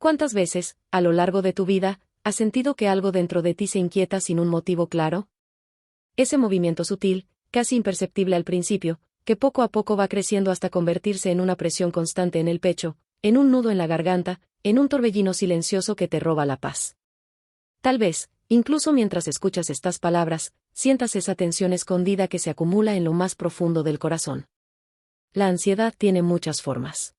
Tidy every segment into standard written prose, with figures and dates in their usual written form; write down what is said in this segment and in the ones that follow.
¿Cuántas veces, a lo largo de tu vida, has sentido que algo dentro de ti se inquieta sin un motivo claro? Ese movimiento sutil, casi imperceptible al principio, que poco a poco va creciendo hasta convertirse en una presión constante en el pecho, en un nudo en la garganta, en un torbellino silencioso que te roba la paz. Tal vez, incluso mientras escuchas estas palabras, sientas esa tensión escondida que se acumula en lo más profundo del corazón. La ansiedad tiene muchas formas.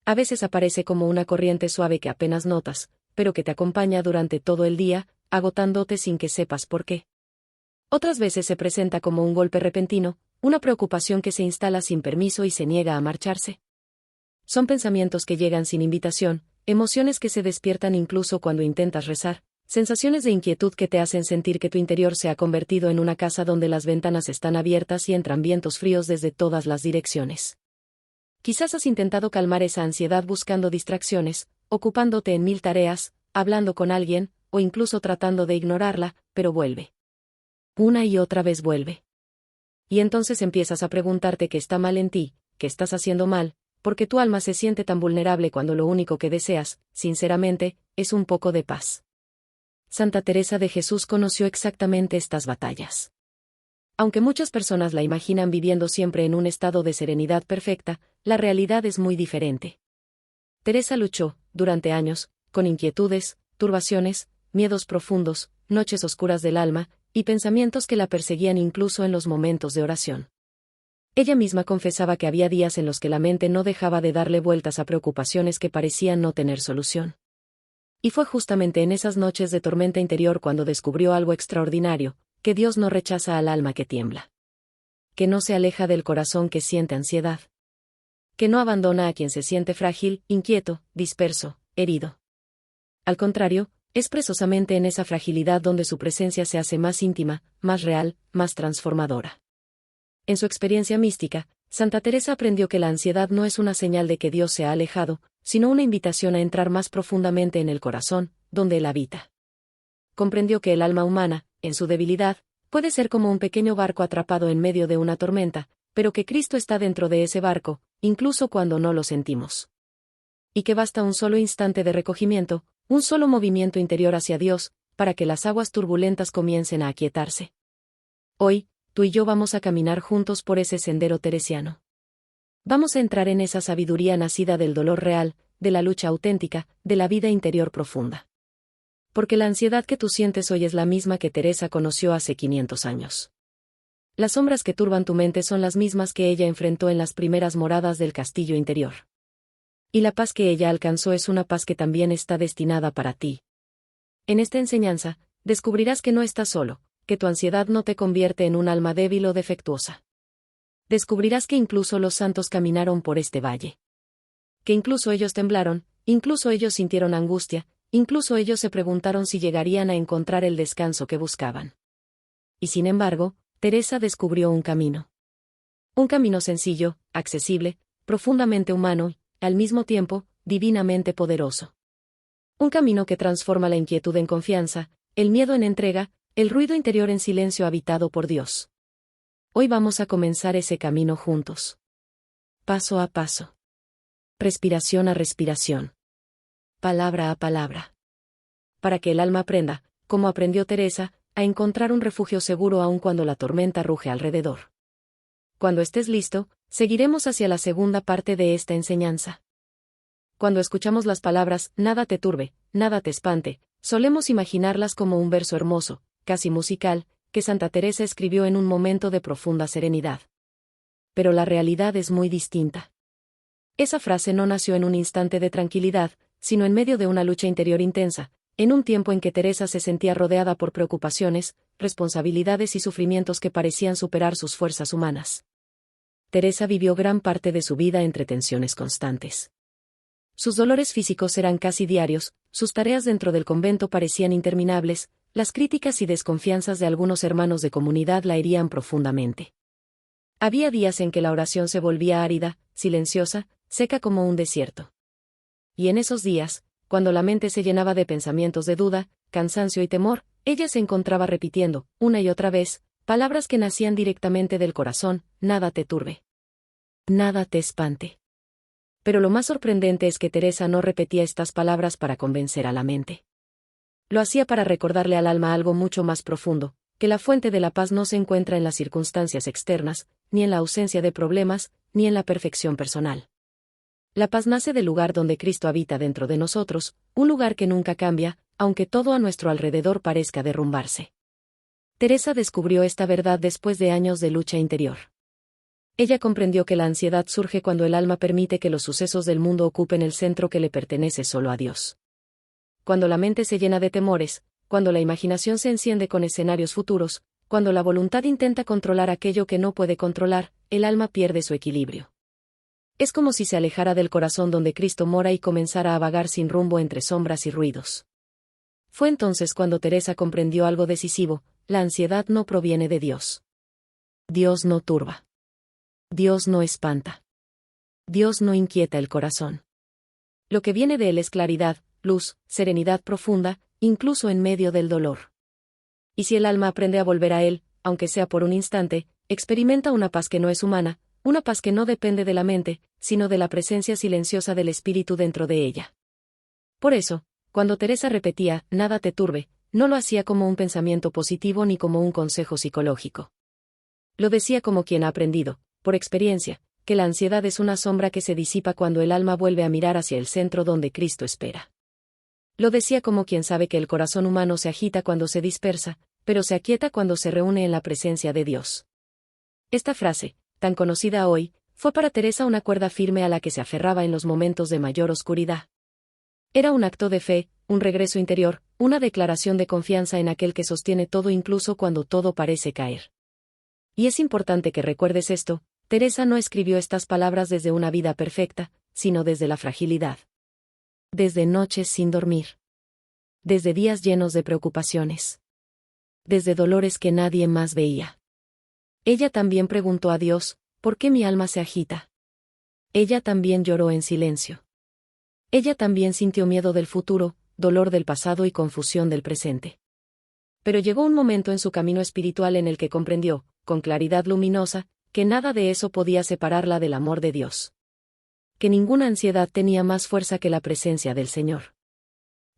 A veces aparece como una corriente suave que apenas notas, pero que te acompaña durante todo el día, agotándote sin que sepas por qué. Otras veces se presenta como un golpe repentino, una preocupación que se instala sin permiso y se niega a marcharse. Son pensamientos que llegan sin invitación, emociones que se despiertan incluso cuando intentas rezar, sensaciones de inquietud que te hacen sentir que tu interior se ha convertido en una casa donde las ventanas están abiertas y entran vientos fríos desde todas las direcciones. Quizás has intentado calmar esa ansiedad buscando distracciones, ocupándote en 1000 tareas, hablando con alguien, o incluso tratando de ignorarla, pero vuelve. Una y otra vez vuelve. Y entonces empiezas a preguntarte qué está mal en ti, qué estás haciendo mal, porque tu alma se siente tan vulnerable cuando lo único que deseas, sinceramente, es un poco de paz. Santa Teresa de Jesús conoció exactamente estas batallas. Aunque muchas personas la imaginan viviendo siempre en un estado de serenidad perfecta, la realidad es muy diferente. Teresa luchó, durante años, con inquietudes, turbaciones, miedos profundos, noches oscuras del alma, y pensamientos que la perseguían incluso en los momentos de oración. Ella misma confesaba que había días en los que la mente no dejaba de darle vueltas a preocupaciones que parecían no tener solución. Y fue justamente en esas noches de tormenta interior cuando descubrió algo extraordinario, que Dios no rechaza al alma que tiembla. Que no se aleja del corazón que siente ansiedad. Que no abandona a quien se siente frágil, inquieto, disperso, herido. Al contrario, es precisamente en esa fragilidad donde su presencia se hace más íntima, más real, más transformadora. En su experiencia mística, Santa Teresa aprendió que la ansiedad no es una señal de que Dios se ha alejado, sino una invitación a entrar más profundamente en el corazón, donde Él habita. Comprendió que el alma humana, en su debilidad, puede ser como un pequeño barco atrapado en medio de una tormenta, pero que Cristo está dentro de ese barco, incluso cuando no lo sentimos. Y que basta un solo instante de recogimiento, un solo movimiento interior hacia Dios, para que las aguas turbulentas comiencen a aquietarse. Hoy, tú y yo vamos a caminar juntos por ese sendero teresiano. Vamos a entrar en esa sabiduría nacida del dolor real, de la lucha auténtica, de la vida interior profunda. Porque la ansiedad que tú sientes hoy es la misma que Teresa conoció hace 500 años. Las sombras que turban tu mente son las mismas que ella enfrentó en las primeras moradas del castillo interior. Y la paz que ella alcanzó es una paz que también está destinada para ti. En esta enseñanza, descubrirás que no estás solo, que tu ansiedad no te convierte en un alma débil o defectuosa. Descubrirás que incluso los santos caminaron por este valle. Que incluso ellos temblaron, incluso ellos sintieron angustia, incluso ellos se preguntaron si llegarían a encontrar el descanso que buscaban. Y sin embargo, Teresa descubrió un camino. Un camino sencillo, accesible, profundamente humano y, al mismo tiempo, divinamente poderoso. Un camino que transforma la inquietud en confianza, el miedo en entrega, el ruido interior en silencio habitado por Dios. Hoy vamos a comenzar ese camino juntos. Paso a paso. Respiración a respiración. Palabra a palabra. Para que el alma aprenda, como aprendió Teresa, a encontrar un refugio seguro aun cuando la tormenta ruge alrededor. Cuando estés listo, seguiremos hacia la segunda parte de esta enseñanza. Cuando escuchamos las palabras, nada te turbe, nada te espante, solemos imaginarlas como un verso hermoso, casi musical, que Santa Teresa escribió en un momento de profunda serenidad. Pero la realidad es muy distinta. Esa frase no nació en un instante de tranquilidad, sino en medio de una lucha interior intensa, en un tiempo en que Teresa se sentía rodeada por preocupaciones, responsabilidades y sufrimientos que parecían superar sus fuerzas humanas. Teresa vivió gran parte de su vida entre tensiones constantes. Sus dolores físicos eran casi diarios, sus tareas dentro del convento parecían interminables, las críticas y desconfianzas de algunos hermanos de comunidad la herían profundamente. Había días en que la oración se volvía árida, silenciosa, seca como un desierto. Y en esos días, cuando la mente se llenaba de pensamientos de duda, cansancio y temor, ella se encontraba repitiendo, una y otra vez, palabras que nacían directamente del corazón: nada te turbe. Nada te espante. Pero lo más sorprendente es que Teresa no repetía estas palabras para convencer a la mente. Lo hacía para recordarle al alma algo mucho más profundo, que la fuente de la paz no se encuentra en las circunstancias externas, ni en la ausencia de problemas, ni en la perfección personal. La paz nace del lugar donde Cristo habita dentro de nosotros, un lugar que nunca cambia, aunque todo a nuestro alrededor parezca derrumbarse. Teresa descubrió esta verdad después de años de lucha interior. Ella comprendió que la ansiedad surge cuando el alma permite que los sucesos del mundo ocupen el centro que le pertenece solo a Dios. Cuando la mente se llena de temores, cuando la imaginación se enciende con escenarios futuros, cuando la voluntad intenta controlar aquello que no puede controlar, el alma pierde su equilibrio. Es como si se alejara del corazón donde Cristo mora y comenzara a vagar sin rumbo entre sombras y ruidos. Fue entonces cuando Teresa comprendió algo decisivo: la ansiedad no proviene de Dios. Dios no turba. Dios no espanta. Dios no inquieta el corazón. Lo que viene de él es claridad, luz, serenidad profunda, incluso en medio del dolor. Y si el alma aprende a volver a él, aunque sea por un instante, experimenta una paz que no es humana, una paz que no depende de la mente, sino de la presencia silenciosa del espíritu dentro de ella. Por eso, cuando Teresa repetía, nada te turbe, no lo hacía como un pensamiento positivo ni como un consejo psicológico. Lo decía como quien ha aprendido, por experiencia, que la ansiedad es una sombra que se disipa cuando el alma vuelve a mirar hacia el centro donde Cristo espera. Lo decía como quien sabe que el corazón humano se agita cuando se dispersa, pero se aquieta cuando se reúne en la presencia de Dios. Esta frase, tan conocida hoy, fue para Teresa una cuerda firme a la que se aferraba en los momentos de mayor oscuridad. Era un acto de fe, un regreso interior, una declaración de confianza en aquel que sostiene todo incluso cuando todo parece caer. Y es importante que recuerdes esto: Teresa no escribió estas palabras desde una vida perfecta, sino desde la fragilidad. Desde noches sin dormir. Desde días llenos de preocupaciones. Desde dolores que nadie más veía. Ella también preguntó a Dios: ¿por qué mi alma se agita? Ella también lloró en silencio. Ella también sintió miedo del futuro, dolor del pasado y confusión del presente. Pero llegó un momento en su camino espiritual en el que comprendió, con claridad luminosa, que nada de eso podía separarla del amor de Dios. Que ninguna ansiedad tenía más fuerza que la presencia del Señor.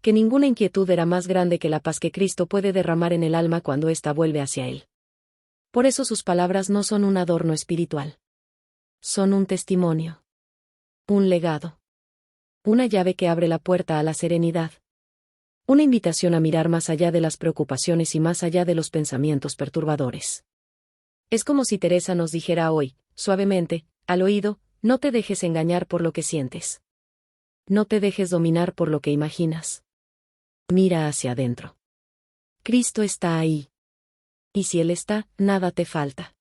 Que ninguna inquietud era más grande que la paz que Cristo puede derramar en el alma cuando ésta vuelve hacia Él. Por eso sus palabras no son un adorno espiritual. Son un testimonio. Un legado. Una llave que abre la puerta a la serenidad. Una invitación a mirar más allá de las preocupaciones y más allá de los pensamientos perturbadores. Es como si Teresa nos dijera hoy, suavemente, al oído: no te dejes engañar por lo que sientes. No te dejes dominar por lo que imaginas. Mira hacia adentro. Cristo está ahí. Y si Él está, nada te falta.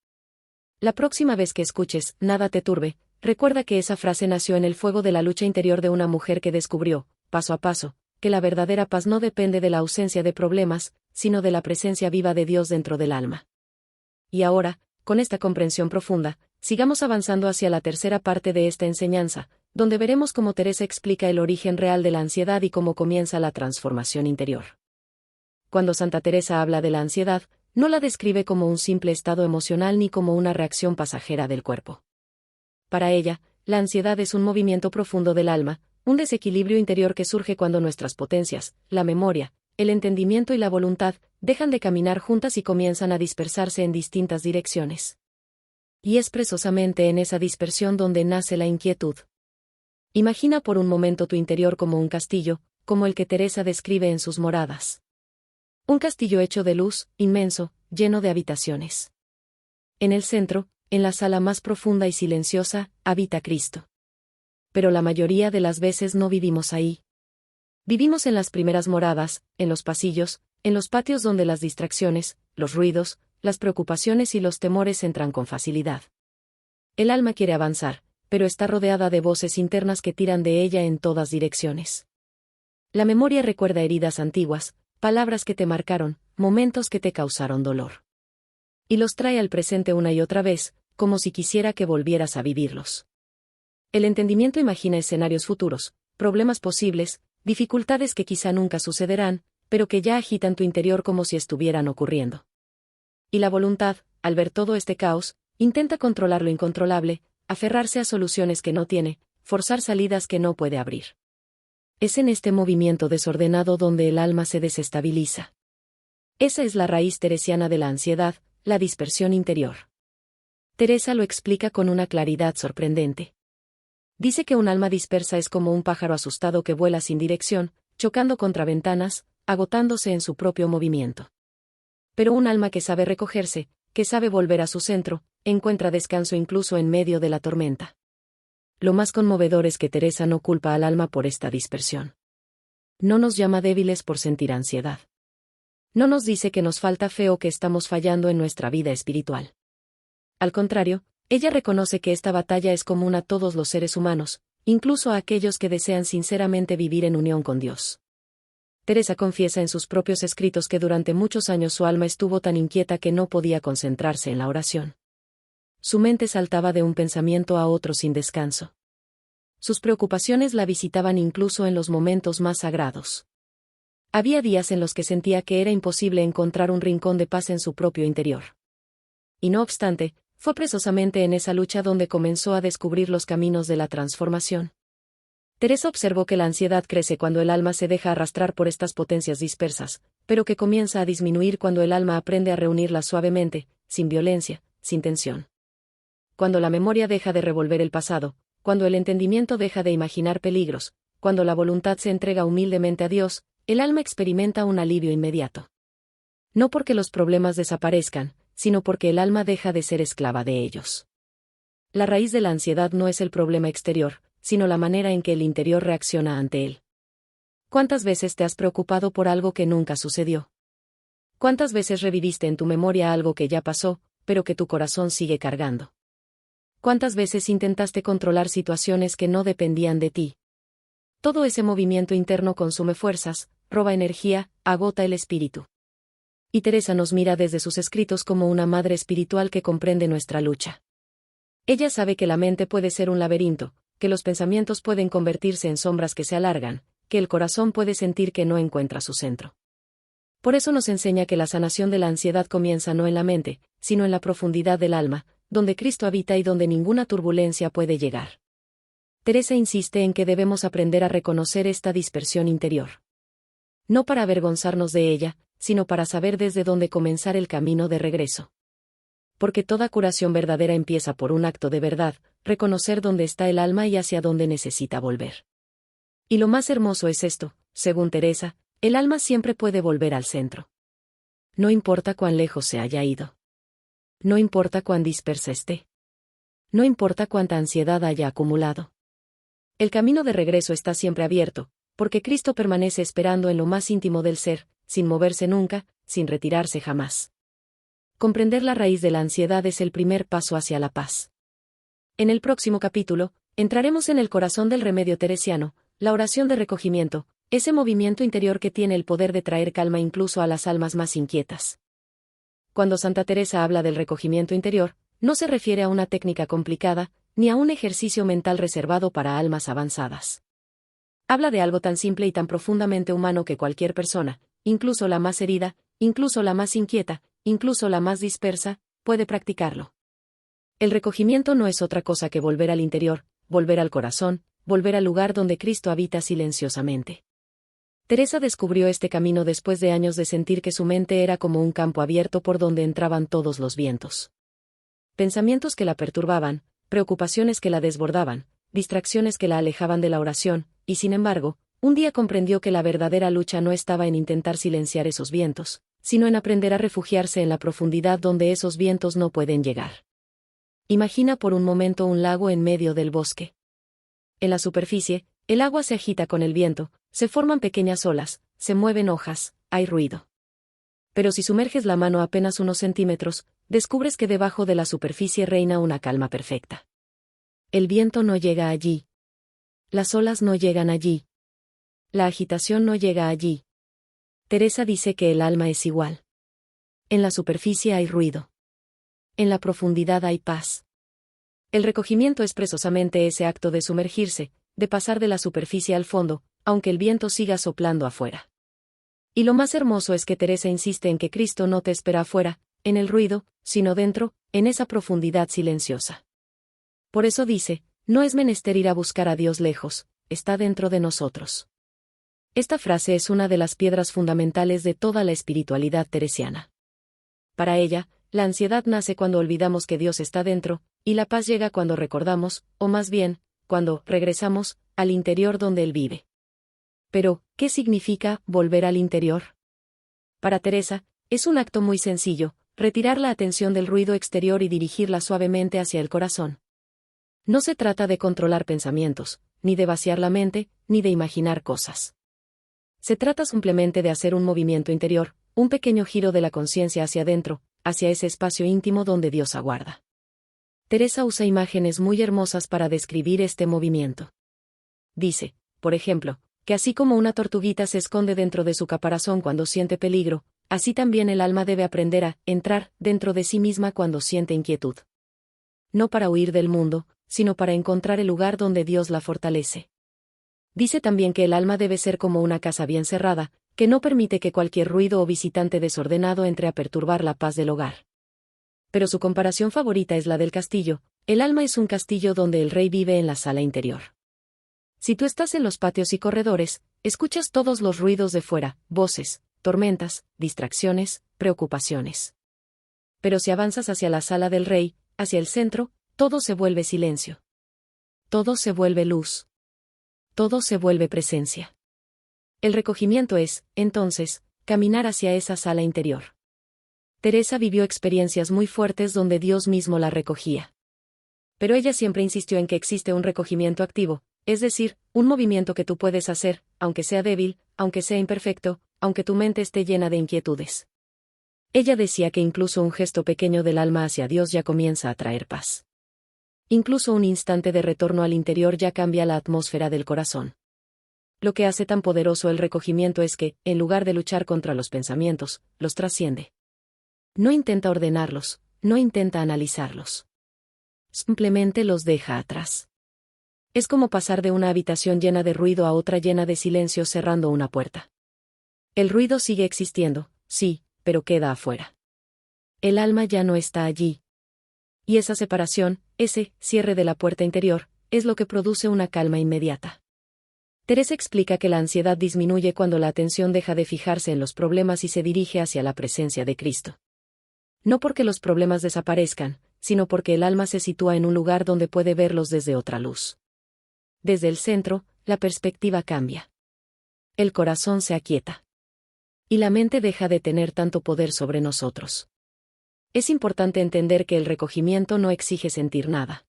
La próxima vez que escuches, nada te turbe, recuerda que esa frase nació en el fuego de la lucha interior de una mujer que descubrió, paso a paso, que la verdadera paz no depende de la ausencia de problemas, sino de la presencia viva de Dios dentro del alma. Y ahora, con esta comprensión profunda, sigamos avanzando hacia la tercera parte de esta enseñanza, donde veremos cómo Teresa explica el origen real de la ansiedad y cómo comienza la transformación interior. Cuando Santa Teresa habla de la ansiedad, no la describe como un simple estado emocional ni como una reacción pasajera del cuerpo. Para ella, la ansiedad es un movimiento profundo del alma, un desequilibrio interior que surge cuando nuestras potencias, la memoria, el entendimiento y la voluntad, dejan de caminar juntas y comienzan a dispersarse en distintas direcciones. Y es precisamente en esa dispersión donde nace la inquietud. Imagina por un momento tu interior como un castillo, como el que Teresa describe en sus moradas. Un castillo hecho de luz, inmenso, lleno de habitaciones. En el centro, en la sala más profunda y silenciosa, habita Cristo. Pero la mayoría de las veces no vivimos ahí. Vivimos en las primeras moradas, en los pasillos, en los patios donde las distracciones, los ruidos, las preocupaciones y los temores entran con facilidad. El alma quiere avanzar, pero está rodeada de voces internas que tiran de ella en todas direcciones. La memoria recuerda heridas antiguas, palabras que te marcaron, momentos que te causaron dolor. Y los trae al presente una y otra vez, como si quisiera que volvieras a vivirlos. El entendimiento imagina escenarios futuros, problemas posibles, dificultades que quizá nunca sucederán, pero que ya agitan tu interior como si estuvieran ocurriendo. Y la voluntad, al ver todo este caos, intenta controlar lo incontrolable, aferrarse a soluciones que no tiene, forzar salidas que no puede abrir. Es en este movimiento desordenado donde el alma se desestabiliza. Esa es la raíz teresiana de la ansiedad, la dispersión interior. Teresa lo explica con una claridad sorprendente. Dice que un alma dispersa es como un pájaro asustado que vuela sin dirección, chocando contra ventanas, agotándose en su propio movimiento. Pero un alma que sabe recogerse, que sabe volver a su centro, encuentra descanso incluso en medio de la tormenta. Lo más conmovedor es que Teresa no culpa al alma por esta dispersión. No nos llama débiles por sentir ansiedad. No nos dice que nos falta fe o que estamos fallando en nuestra vida espiritual. Al contrario, ella reconoce que esta batalla es común a todos los seres humanos, incluso a aquellos que desean sinceramente vivir en unión con Dios. Teresa confiesa en sus propios escritos que durante muchos años su alma estuvo tan inquieta que no podía concentrarse en la oración. Su mente saltaba de un pensamiento a otro sin descanso. Sus preocupaciones la visitaban incluso en los momentos más sagrados. Había días en los que sentía que era imposible encontrar un rincón de paz en su propio interior. Y no obstante, fue precisamente en esa lucha donde comenzó a descubrir los caminos de la transformación. Teresa observó que la ansiedad crece cuando el alma se deja arrastrar por estas potencias dispersas, pero que comienza a disminuir cuando el alma aprende a reunirlas suavemente, sin violencia, sin tensión. Cuando la memoria deja de revolver el pasado, cuando el entendimiento deja de imaginar peligros, cuando la voluntad se entrega humildemente a Dios, el alma experimenta un alivio inmediato. No porque los problemas desaparezcan, sino porque el alma deja de ser esclava de ellos. La raíz de la ansiedad no es el problema exterior, sino la manera en que el interior reacciona ante él. ¿Cuántas veces te has preocupado por algo que nunca sucedió? ¿Cuántas veces reviviste en tu memoria algo que ya pasó, pero que tu corazón sigue cargando? ¿Cuántas veces intentaste controlar situaciones que no dependían de ti? Todo ese movimiento interno consume fuerzas, roba energía, agota el espíritu. Y Teresa nos mira desde sus escritos como una madre espiritual que comprende nuestra lucha. Ella sabe que la mente puede ser un laberinto, que los pensamientos pueden convertirse en sombras que se alargan, que el corazón puede sentir que no encuentra su centro. Por eso nos enseña que la sanación de la ansiedad comienza no en la mente, sino en la profundidad del alma, donde Cristo habita y donde ninguna turbulencia puede llegar. Teresa insiste en que debemos aprender a reconocer esta dispersión interior. No para avergonzarnos de ella, sino para saber desde dónde comenzar el camino de regreso. Porque toda curación verdadera empieza por un acto de verdad, reconocer dónde está el alma y hacia dónde necesita volver. Y lo más hermoso es esto, según Teresa, el alma siempre puede volver al centro. No importa cuán lejos se haya ido. No importa cuán dispersa esté. No importa cuánta ansiedad haya acumulado. El camino de regreso está siempre abierto, porque Cristo permanece esperando en lo más íntimo del ser, sin moverse nunca, sin retirarse jamás. Comprender la raíz de la ansiedad es el primer paso hacia la paz. En el próximo capítulo, entraremos en el corazón del remedio teresiano, la oración de recogimiento, ese movimiento interior que tiene el poder de traer calma incluso a las almas más inquietas. Cuando Santa Teresa habla del recogimiento interior, no se refiere a una técnica complicada, ni a un ejercicio mental reservado para almas avanzadas. Habla de algo tan simple y tan profundamente humano que cualquier persona, incluso la más herida, incluso la más inquieta, incluso la más dispersa, puede practicarlo. El recogimiento no es otra cosa que volver al interior, volver al corazón, volver al lugar donde Cristo habita silenciosamente. Teresa descubrió este camino después de años de sentir que su mente era como un campo abierto por donde entraban todos los vientos. Pensamientos que la perturbaban, preocupaciones que la desbordaban, distracciones que la alejaban de la oración, y sin embargo, un día comprendió que la verdadera lucha no estaba en intentar silenciar esos vientos, sino en aprender a refugiarse en la profundidad donde esos vientos no pueden llegar. Imagina por un momento un lago en medio del bosque. En la superficie, el agua se agita con el viento, se forman pequeñas olas, se mueven hojas, hay ruido. Pero si sumerges la mano apenas unos centímetros, descubres que debajo de la superficie reina una calma perfecta. El viento no llega allí. Las olas no llegan allí. La agitación no llega allí. Teresa dice que el alma es igual. En la superficie hay ruido. En la profundidad hay paz. El recogimiento es precisamente ese acto de sumergirse, de pasar de la superficie al fondo, aunque el viento siga soplando afuera. Y lo más hermoso es que Teresa insiste en que Cristo no te espera afuera, en el ruido, sino dentro, en esa profundidad silenciosa. Por eso dice, no es menester ir a buscar a Dios lejos, está dentro de nosotros. Esta frase es una de las piedras fundamentales de toda la espiritualidad teresiana. Para ella, la ansiedad nace cuando olvidamos que Dios está dentro, y la paz llega cuando recordamos, o más bien, cuando regresamos, al interior donde Él vive. Pero, ¿qué significa volver al interior? Para Teresa, es un acto muy sencillo, retirar la atención del ruido exterior y dirigirla suavemente hacia el corazón. No se trata de controlar pensamientos, ni de vaciar la mente, ni de imaginar cosas. Se trata simplemente de hacer un movimiento interior, un pequeño giro de la conciencia hacia adentro, hacia ese espacio íntimo donde Dios aguarda. Teresa usa imágenes muy hermosas para describir este movimiento. Dice, por ejemplo, que así como una tortuguita se esconde dentro de su caparazón cuando siente peligro, así también el alma debe aprender a entrar dentro de sí misma cuando siente inquietud. No para huir del mundo, sino para encontrar el lugar donde Dios la fortalece. Dice también que el alma debe ser como una casa bien cerrada, que no permite que cualquier ruido o visitante desordenado entre a perturbar la paz del hogar. Pero su comparación favorita es la del castillo. El alma es un castillo donde el rey vive en la sala interior. Si tú estás en los patios y corredores, escuchas todos los ruidos de fuera, voces, tormentas, distracciones, preocupaciones. Pero si avanzas hacia la sala del rey, hacia el centro, todo se vuelve silencio. Todo se vuelve luz. Todo se vuelve presencia. El recogimiento es, entonces, caminar hacia esa sala interior. Teresa vivió experiencias muy fuertes donde Dios mismo la recogía. Pero ella siempre insistió en que existe un recogimiento activo, es decir, un movimiento que tú puedes hacer, aunque sea débil, aunque sea imperfecto, aunque tu mente esté llena de inquietudes. Ella decía que incluso un gesto pequeño del alma hacia Dios ya comienza a traer paz. Incluso un instante de retorno al interior ya cambia la atmósfera del corazón. Lo que hace tan poderoso el recogimiento es que, en lugar de luchar contra los pensamientos, los trasciende. No intenta ordenarlos, no intenta analizarlos. Simplemente los deja atrás. Es como pasar de una habitación llena de ruido a otra llena de silencio cerrando una puerta. El ruido sigue existiendo, sí, pero queda afuera. El alma ya no está allí. Y esa separación, ese cierre de la puerta interior, es lo que produce una calma inmediata. Teresa explica que la ansiedad disminuye cuando la atención deja de fijarse en los problemas y se dirige hacia la presencia de Cristo. No porque los problemas desaparezcan, sino porque el alma se sitúa en un lugar donde puede verlos desde otra luz. Desde el centro, la perspectiva cambia. El corazón se aquieta. Y la mente deja de tener tanto poder sobre nosotros. Es importante entender que el recogimiento no exige sentir nada.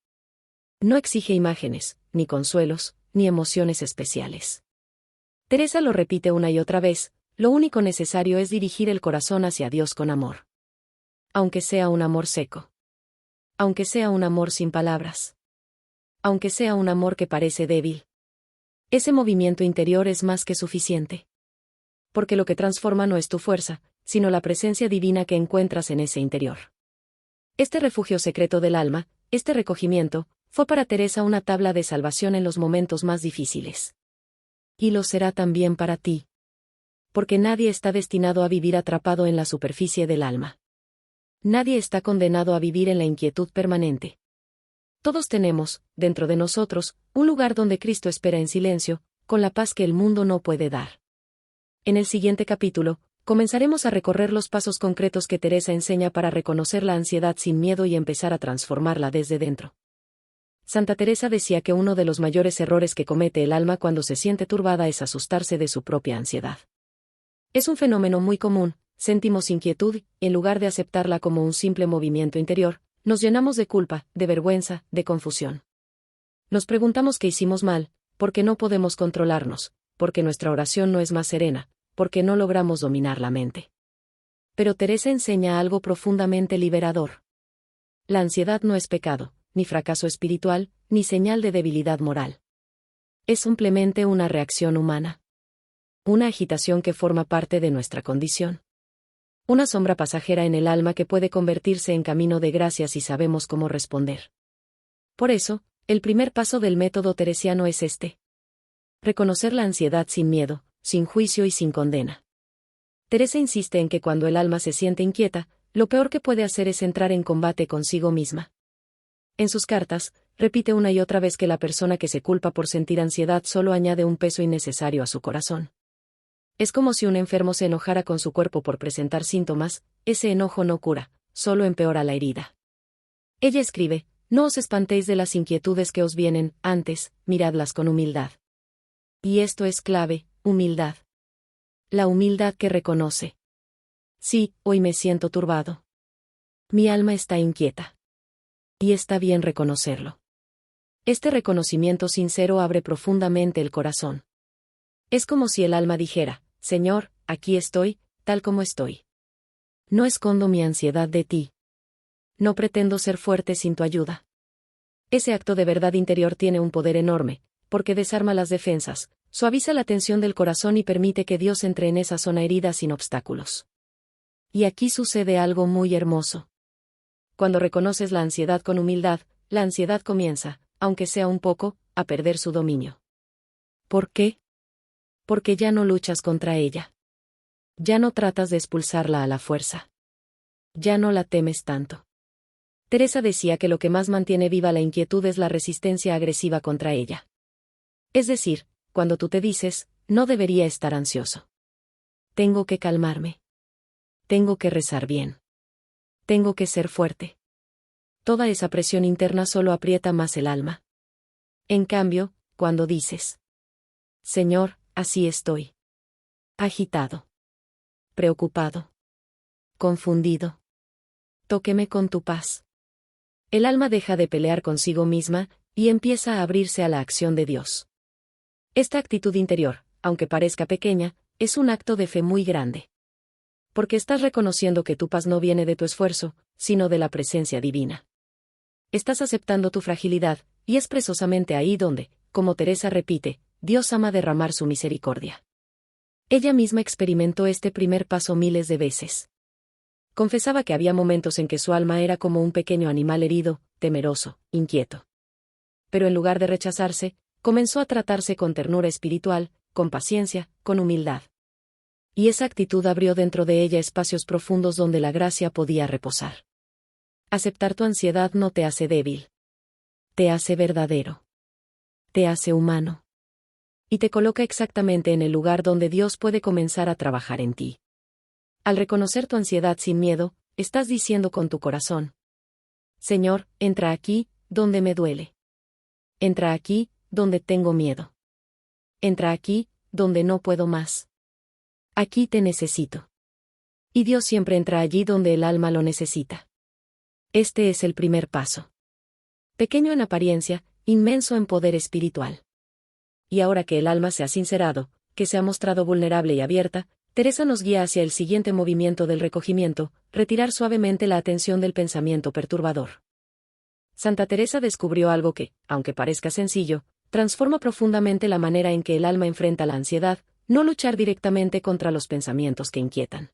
No exige imágenes, ni consuelos, ni emociones especiales. Teresa lo repite una y otra vez, lo único necesario es dirigir el corazón hacia Dios con amor. Aunque sea un amor seco. Aunque sea un amor sin palabras. Aunque sea un amor que parece débil. Ese movimiento interior es más que suficiente. Porque lo que transforma no es tu fuerza, sino la presencia divina que encuentras en ese interior. Este refugio secreto del alma, este recogimiento, fue para Teresa una tabla de salvación en los momentos más difíciles. Y lo será también para ti. Porque nadie está destinado a vivir atrapado en la superficie del alma. Nadie está condenado a vivir en la inquietud permanente. Todos tenemos, dentro de nosotros, un lugar donde Cristo espera en silencio, con la paz que el mundo no puede dar. En el siguiente capítulo, comenzaremos a recorrer los pasos concretos que Teresa enseña para reconocer la ansiedad sin miedo y empezar a transformarla desde dentro. Santa Teresa decía que uno de los mayores errores que comete el alma cuando se siente turbada es asustarse de su propia ansiedad. Es un fenómeno muy común, sentimos inquietud, y, en lugar de aceptarla como un simple movimiento interior, nos llenamos de culpa, de vergüenza, de confusión. Nos preguntamos qué hicimos mal, por qué no podemos controlarnos, por qué nuestra oración no es más serena, porque no logramos dominar la mente. Pero Teresa enseña algo profundamente liberador. La ansiedad no es pecado, ni fracaso espiritual, ni señal de debilidad moral. Es simplemente una reacción humana. Una agitación que forma parte de nuestra condición. Una sombra pasajera en el alma que puede convertirse en camino de gracia si sabemos cómo responder. Por eso, el primer paso del método teresiano es este. Reconocer la ansiedad sin miedo, sin juicio y sin condena. Teresa insiste en que cuando el alma se siente inquieta, lo peor que puede hacer es entrar en combate consigo misma. En sus cartas, repite una y otra vez que la persona que se culpa por sentir ansiedad solo añade un peso innecesario a su corazón. Es como si un enfermo se enojara con su cuerpo por presentar síntomas, ese enojo no cura, solo empeora la herida. Ella escribe: no os espantéis de las inquietudes que os vienen, antes, miradlas con humildad. Y esto es clave, humildad. La humildad que reconoce: sí, hoy me siento turbado. Mi alma está inquieta. Y está bien reconocerlo. Este reconocimiento sincero abre profundamente el corazón. Es como si el alma dijera: Señor, aquí estoy, tal como estoy. No escondo mi ansiedad de ti. No pretendo ser fuerte sin tu ayuda. Ese acto de verdad interior tiene un poder enorme, porque desarma las defensas, suaviza la tensión del corazón y permite que Dios entre en esa zona herida sin obstáculos. Y aquí sucede algo muy hermoso. Cuando reconoces la ansiedad con humildad, la ansiedad comienza, aunque sea un poco, a perder su dominio. ¿Por qué? Porque ya no luchas contra ella. Ya no tratas de expulsarla a la fuerza. Ya no la temes tanto. Teresa decía que lo que más mantiene viva la inquietud es la resistencia agresiva contra ella. Es decir, cuando tú te dices: no debería estar ansioso. Tengo que calmarme. Tengo que rezar bien. Tengo que ser fuerte. Toda esa presión interna solo aprieta más el alma. En cambio, cuando dices: Señor, así estoy. Agitado. Preocupado. Confundido. Tóqueme con tu paz. El alma deja de pelear consigo misma, y empieza a abrirse a la acción de Dios. Esta actitud interior, aunque parezca pequeña, es un acto de fe muy grande. Porque estás reconociendo que tu paz no viene de tu esfuerzo, sino de la presencia divina. Estás aceptando tu fragilidad, y es precisamente ahí donde, como Teresa repite, Dios ama derramar su misericordia. Ella misma experimentó este primer paso miles de veces. Confesaba que había momentos en que su alma era como un pequeño animal herido, temeroso, inquieto. Pero en lugar de rechazarse, comenzó a tratarse con ternura espiritual, con paciencia, con humildad. Y esa actitud abrió dentro de ella espacios profundos donde la gracia podía reposar. Aceptar tu ansiedad no te hace débil. Te hace verdadero. Te hace humano. Y te coloca exactamente en el lugar donde Dios puede comenzar a trabajar en ti. Al reconocer tu ansiedad sin miedo, estás diciendo con tu corazón: Señor, entra aquí, donde me duele. Entra aquí, donde tengo miedo. Entra aquí, donde no puedo más. Aquí te necesito. Y Dios siempre entra allí donde el alma lo necesita. Este es el primer paso. Pequeño en apariencia, inmenso en poder espiritual. Y ahora que el alma se ha sincerado, que se ha mostrado vulnerable y abierta, Teresa nos guía hacia el siguiente movimiento del recogimiento: retirar suavemente la atención del pensamiento perturbador. Santa Teresa descubrió algo que, aunque parezca sencillo, transforma profundamente la manera en que el alma enfrenta la ansiedad: no luchar directamente contra los pensamientos que inquietan.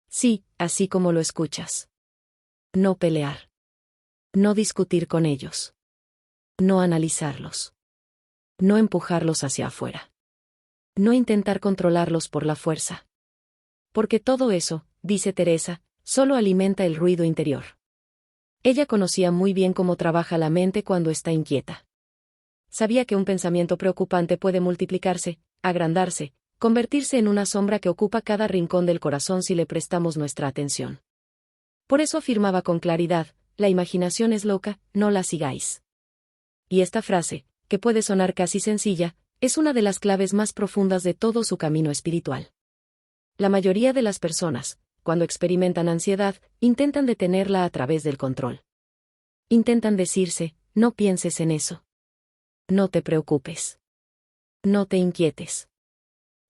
Sí, así como lo escuchas. No pelear. No discutir con ellos. No analizarlos. No empujarlos hacia afuera. No intentar controlarlos por la fuerza. Porque todo eso, dice Teresa, solo alimenta el ruido interior. Ella conocía muy bien cómo trabaja la mente cuando está inquieta. Sabía que un pensamiento preocupante puede multiplicarse, agrandarse, convertirse en una sombra que ocupa cada rincón del corazón si le prestamos nuestra atención. Por eso afirmaba con claridad: la imaginación es loca, no la sigáis. Y esta frase, que puede sonar casi sencilla, es una de las claves más profundas de todo su camino espiritual. La mayoría de las personas, cuando experimentan ansiedad, intentan detenerla a través del control. Intentan decirse: no pienses en eso. No te preocupes. No te inquietes.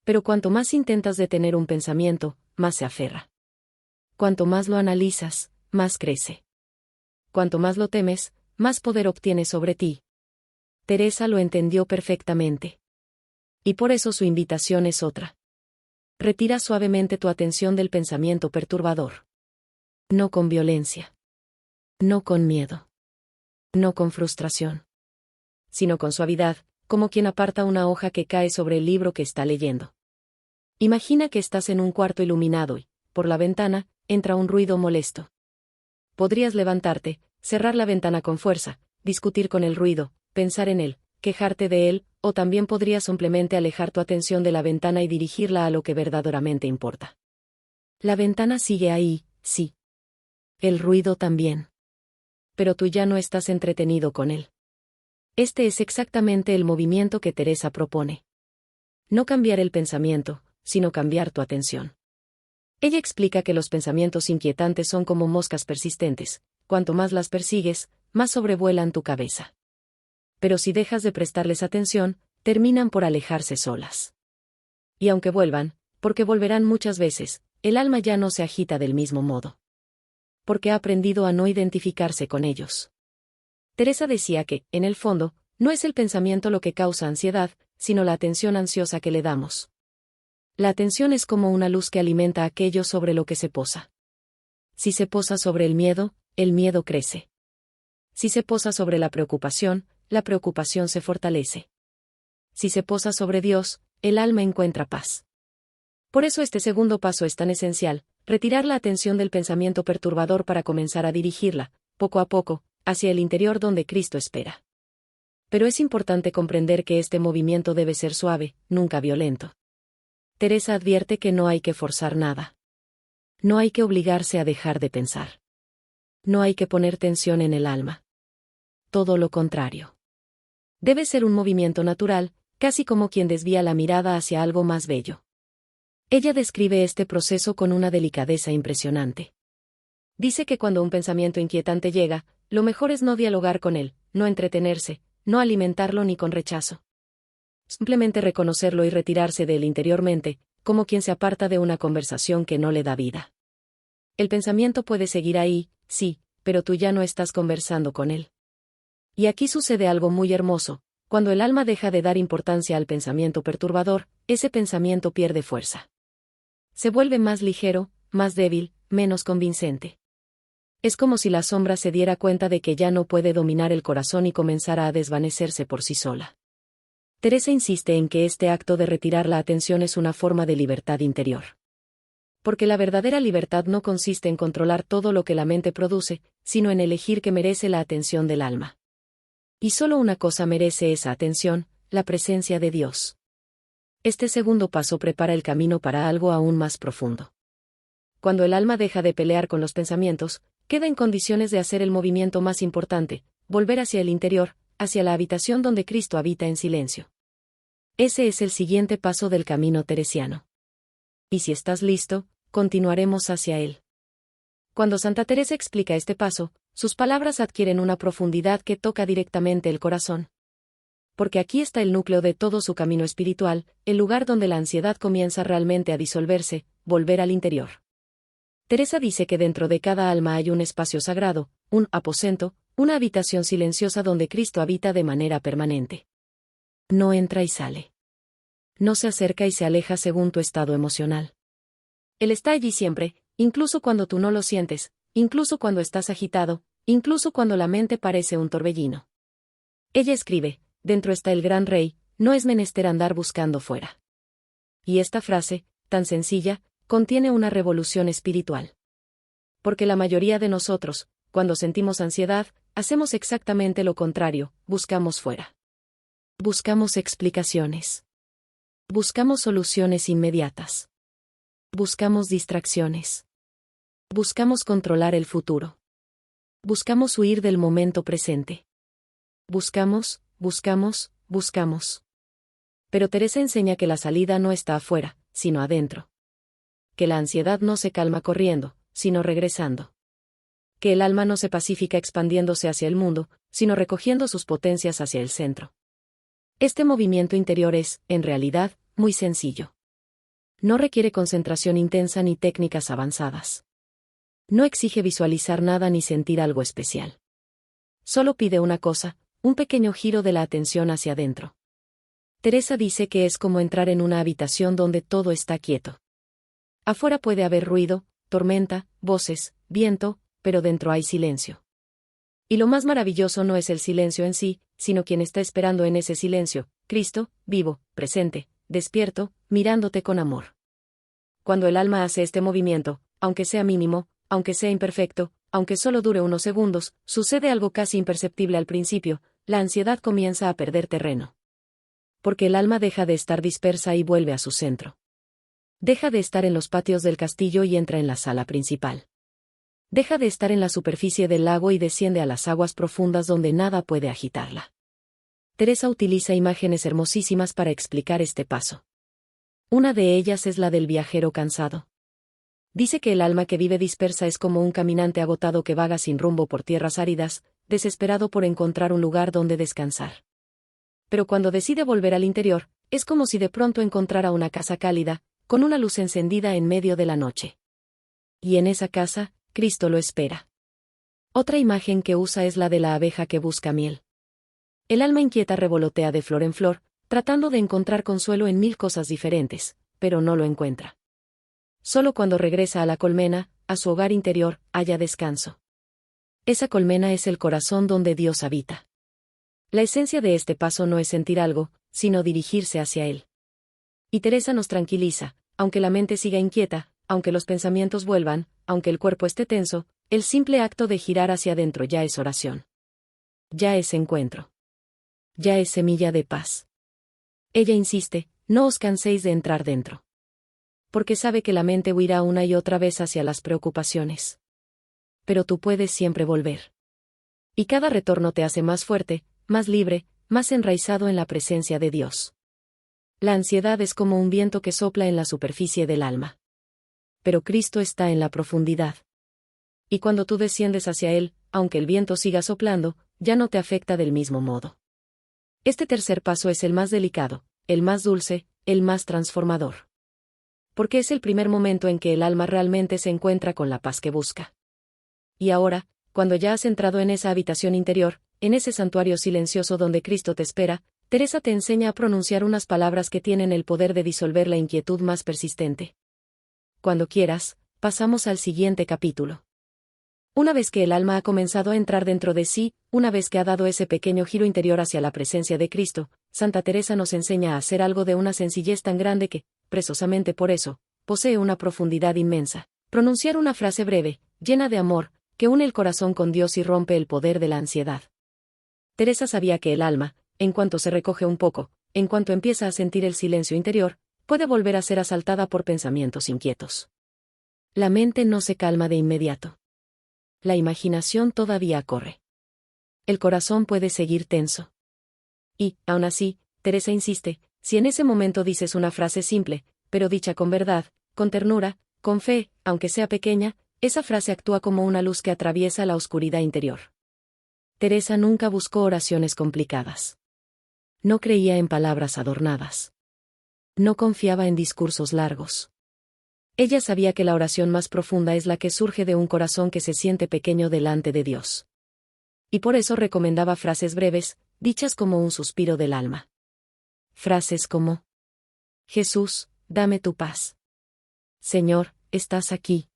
Pero cuanto más intentas detener un pensamiento, más se aferra. Cuanto más lo analizas, más crece. Cuanto más lo temes, más poder obtiene sobre ti. Teresa lo entendió perfectamente. Y por eso su invitación es otra. Retira suavemente tu atención del pensamiento perturbador. No con violencia. No con miedo. No con frustración. Sino con suavidad, como quien aparta una hoja que cae sobre el libro que está leyendo. Imagina que estás en un cuarto iluminado y, por la ventana, entra un ruido molesto. Podrías levantarte, cerrar la ventana con fuerza, discutir con el ruido, pensar en él, quejarte de él, o también podrías simplemente alejar tu atención de la ventana y dirigirla a lo que verdaderamente importa. La ventana sigue ahí, sí. El ruido también. Pero tú ya no estás entretenido con él. Este es exactamente el movimiento que Teresa propone. No cambiar el pensamiento, sino cambiar tu atención. Ella explica que los pensamientos inquietantes son como moscas persistentes, cuanto más las persigues, más sobrevuelan tu cabeza. Pero si dejas de prestarles atención, terminan por alejarse solas. Y aunque vuelvan, porque volverán muchas veces, el alma ya no se agita del mismo modo. Porque ha aprendido a no identificarse con ellos. Teresa decía que, en el fondo, no es el pensamiento lo que causa ansiedad, sino la atención ansiosa que le damos. La atención es como una luz que alimenta aquello sobre lo que se posa. Si se posa sobre el miedo crece. Si se posa sobre la preocupación se fortalece. Si se posa sobre Dios, el alma encuentra paz. Por eso este segundo paso es tan esencial, retirar la atención del pensamiento perturbador para comenzar a dirigirla, poco a poco, hacia el interior donde Cristo espera. Pero es importante comprender que este movimiento debe ser suave, nunca violento. Teresa advierte que no hay que forzar nada. No hay que obligarse a dejar de pensar. No hay que poner tensión en el alma. Todo lo contrario. Debe ser un movimiento natural, casi como quien desvía la mirada hacia algo más bello. Ella describe este proceso con una delicadeza impresionante. Dice que cuando un pensamiento inquietante llega, lo mejor es no dialogar con él, no entretenerse, no alimentarlo ni con rechazo. Simplemente reconocerlo y retirarse de él interiormente, como quien se aparta de una conversación que no le da vida. El pensamiento puede seguir ahí, sí, pero tú ya no estás conversando con él. Y aquí sucede algo muy hermoso: cuando el alma deja de dar importancia al pensamiento perturbador, ese pensamiento pierde fuerza. Se vuelve más ligero, más débil, menos convincente. Es como si la sombra se diera cuenta de que ya no puede dominar el corazón y comenzara a desvanecerse por sí sola. Teresa insiste en que este acto de retirar la atención es una forma de libertad interior. Porque la verdadera libertad no consiste en controlar todo lo que la mente produce, sino en elegir qué merece la atención del alma. Y solo una cosa merece esa atención: la presencia de Dios. Este segundo paso prepara el camino para algo aún más profundo. Cuando el alma deja de pelear con los pensamientos, queda en condiciones de hacer el movimiento más importante: volver hacia el interior, hacia la habitación donde Cristo habita en silencio. Ese es el siguiente paso del camino teresiano. Y si estás listo, continuaremos hacia él. Cuando Santa Teresa explica este paso, sus palabras adquieren una profundidad que toca directamente el corazón. Porque aquí está el núcleo de todo su camino espiritual, el lugar donde la ansiedad comienza realmente a disolverse: volver al interior. Teresa dice que dentro de cada alma hay un espacio sagrado, un aposento, una habitación silenciosa donde Cristo habita de manera permanente. No entra y sale. No se acerca y se aleja según tu estado emocional. Él está allí siempre, incluso cuando tú no lo sientes, incluso cuando estás agitado, incluso cuando la mente parece un torbellino. Ella escribe: dentro está el gran rey, no es menester andar buscando fuera. Y esta frase, tan sencilla, contiene una revolución espiritual. Porque la mayoría de nosotros, cuando sentimos ansiedad, hacemos exactamente lo contrario: buscamos fuera. Buscamos explicaciones. Buscamos soluciones inmediatas. Buscamos distracciones. Buscamos controlar el futuro. Buscamos huir del momento presente. Buscamos. Pero Teresa enseña que la salida no está afuera, sino adentro. Que la ansiedad no se calma corriendo, sino regresando. Que el alma no se pacifica expandiéndose hacia el mundo, sino recogiendo sus potencias hacia el centro. Este movimiento interior es, en realidad, muy sencillo. No requiere concentración intensa ni técnicas avanzadas. No exige visualizar nada ni sentir algo especial. Solo pide una cosa: un pequeño giro de la atención hacia adentro. Teresa dice que es como entrar en una habitación donde todo está quieto. Afuera puede haber ruido, tormenta, voces, viento, pero dentro hay silencio. Y lo más maravilloso no es el silencio en sí, sino quien está esperando en ese silencio: Cristo, vivo, presente, despierto, mirándote con amor. Cuando el alma hace este movimiento, aunque sea mínimo, aunque sea imperfecto, aunque solo dure unos segundos, sucede algo casi imperceptible al principio, la ansiedad comienza a perder terreno. Porque el alma deja de estar dispersa y vuelve a su centro. Deja de estar en los patios del castillo y entra en la sala principal. Deja de estar en la superficie del lago y desciende a las aguas profundas donde nada puede agitarla. Teresa utiliza imágenes hermosísimas para explicar este paso. Una de ellas es la del viajero cansado. Dice que el alma que vive dispersa es como un caminante agotado que vaga sin rumbo por tierras áridas, desesperado por encontrar un lugar donde descansar. Pero cuando decide volver al interior, es como si de pronto encontrara una casa cálida, con una luz encendida en medio de la noche. Y en esa casa, Cristo lo espera. Otra imagen que usa es la de la abeja que busca miel. El alma inquieta revolotea de flor en flor, tratando de encontrar consuelo en mil cosas diferentes, pero no lo encuentra. Solo cuando regresa a la colmena, a su hogar interior, halla descanso. Esa colmena es el corazón donde Dios habita. La esencia de este paso no es sentir algo, sino dirigirse hacia Él. Y Teresa nos tranquiliza, aunque la mente siga inquieta, aunque los pensamientos vuelvan, aunque el cuerpo esté tenso, el simple acto de girar hacia adentro ya es oración. Ya es encuentro. Ya es semilla de paz. Ella insiste, no os canséis de entrar dentro. Porque sabe que la mente huirá una y otra vez hacia las preocupaciones. Pero tú puedes siempre volver. Y cada retorno te hace más fuerte, más libre, más enraizado en la presencia de Dios. La ansiedad es como un viento que sopla en la superficie del alma. Pero Cristo está en la profundidad. Y cuando tú desciendes hacia Él, aunque el viento siga soplando, ya no te afecta del mismo modo. Este tercer paso es el más delicado, el más dulce, el más transformador. Porque es el primer momento en que el alma realmente se encuentra con la paz que busca. Y ahora, cuando ya has entrado en esa habitación interior, en ese santuario silencioso donde Cristo te espera, Teresa te enseña a pronunciar unas palabras que tienen el poder de disolver la inquietud más persistente. Cuando quieras, pasamos al siguiente capítulo. Una vez que el alma ha comenzado a entrar dentro de sí, una vez que ha dado ese pequeño giro interior hacia la presencia de Cristo, Santa Teresa nos enseña a hacer algo de una sencillez tan grande que, precisamente por eso, posee una profundidad inmensa. Pronunciar una frase breve, llena de amor, que une el corazón con Dios y rompe el poder de la ansiedad. Teresa sabía que el alma, en cuanto se recoge un poco, en cuanto empieza a sentir el silencio interior, puede volver a ser asaltada por pensamientos inquietos. La mente no se calma de inmediato. La imaginación todavía corre. El corazón puede seguir tenso. Y, aún así, Teresa insiste, si en ese momento dices una frase simple, pero dicha con verdad, con ternura, con fe, aunque sea pequeña, esa frase actúa como una luz que atraviesa la oscuridad interior. Teresa nunca buscó oraciones complicadas. No creía en palabras adornadas. No confiaba en discursos largos. Ella sabía que la oración más profunda es la que surge de un corazón que se siente pequeño delante de Dios. Y por eso recomendaba frases breves, dichas como un suspiro del alma. Frases como: Jesús, dame tu paz. Señor, estás aquí.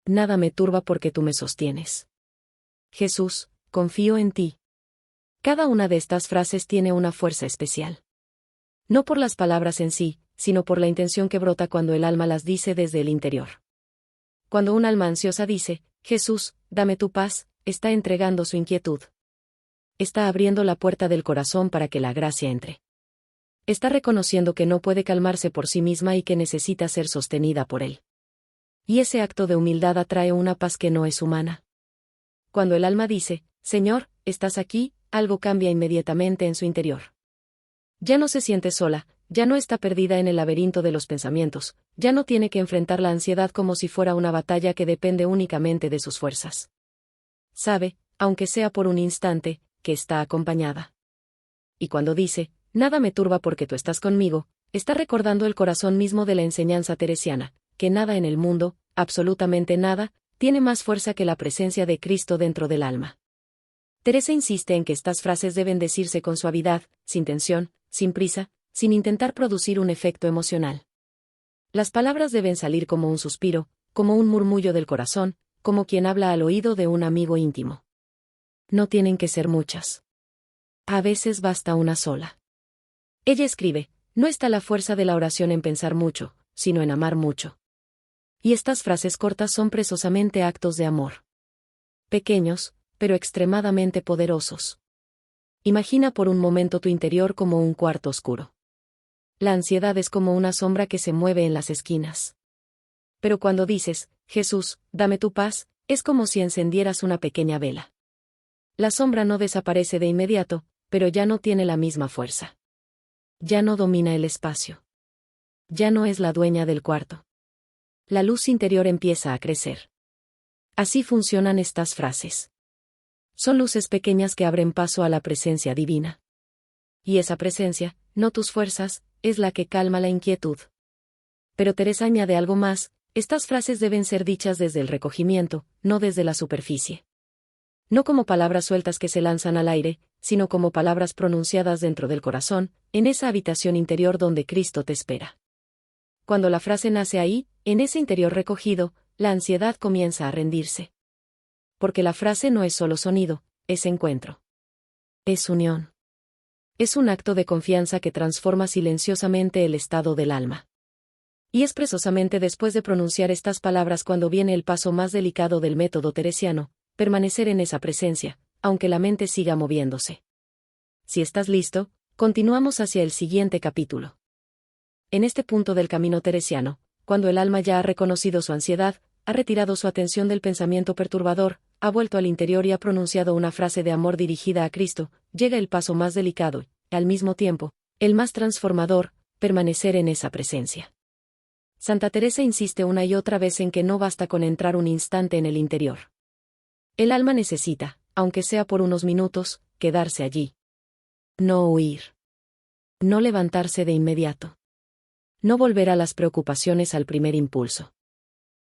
Nada me turba porque tú me sostienes. Jesús, confío en ti. Cada una de estas frases tiene una fuerza especial. No por las palabras en sí, sino por la intención que brota cuando el alma las dice desde el interior. Cuando un alma ansiosa dice, Jesús, dame tu paz, está entregando su inquietud. Está abriendo la puerta del corazón para que la gracia entre. Está reconociendo que no puede calmarse por sí misma y que necesita ser sostenida por Él. Y ese acto de humildad atrae una paz que no es humana. Cuando el alma dice, Señor, estás aquí, algo cambia inmediatamente en su interior. Ya no se siente sola, ya no está perdida en el laberinto de los pensamientos, ya no tiene que enfrentar la ansiedad como si fuera una batalla que depende únicamente de sus fuerzas. Sabe, aunque sea por un instante, que está acompañada. Y cuando dice, nada me turba porque tú estás conmigo, está recordando el corazón mismo de la enseñanza teresiana, que nada en el mundo, absolutamente nada, tiene más fuerza que la presencia de Cristo dentro del alma. Teresa insiste en que estas frases deben decirse con suavidad, sin tensión, sin prisa, sin intentar producir un efecto emocional. Las palabras deben salir como un suspiro, como un murmullo del corazón, como quien habla al oído de un amigo íntimo. No tienen que ser muchas. A veces basta una sola. Ella escribe, no está la fuerza de la oración en pensar mucho, sino en amar mucho. Y estas frases cortas son precisamente actos de amor. pequeños, pero extremadamente poderosos. Imagina por un momento tu interior como un cuarto oscuro. La ansiedad es como una sombra que se mueve en las esquinas. Pero cuando dices, Jesús, dame tu paz, es como si encendieras una pequeña vela. La sombra no desaparece de inmediato, pero ya no tiene la misma fuerza. Ya no domina el espacio. Ya no es la dueña del cuarto. La luz interior empieza a crecer. Así funcionan estas frases. Son luces pequeñas que abren paso a la presencia divina. Y esa presencia, no tus fuerzas, es la que calma la inquietud. Pero Teresa añade algo más: estas frases deben ser dichas desde el recogimiento, no desde la superficie. No como palabras sueltas que se lanzan al aire, sino como palabras pronunciadas dentro del corazón, en esa habitación interior donde Cristo te espera. Cuando la frase nace ahí, en ese interior recogido, la ansiedad comienza a rendirse. Porque la frase no es solo sonido, es encuentro. Es unión. Es un acto de confianza que transforma silenciosamente el estado del alma. Y es precisamente después de pronunciar estas palabras cuando viene el paso más delicado del método teresiano: permanecer en esa presencia, aunque la mente siga moviéndose. Si estás listo, continuamos hacia el siguiente capítulo. En este punto del camino teresiano, cuando el alma ya ha reconocido su ansiedad, ha retirado su atención del pensamiento perturbador, ha vuelto al interior y ha pronunciado una frase de amor dirigida a Cristo, llega el paso más delicado y, al mismo tiempo, el más transformador: permanecer en esa presencia. Santa Teresa insiste una y otra vez en que no basta con entrar un instante en el interior. El alma necesita, aunque sea por unos minutos, quedarse allí. No huir. No levantarse de inmediato. No volver a las preocupaciones al primer impulso.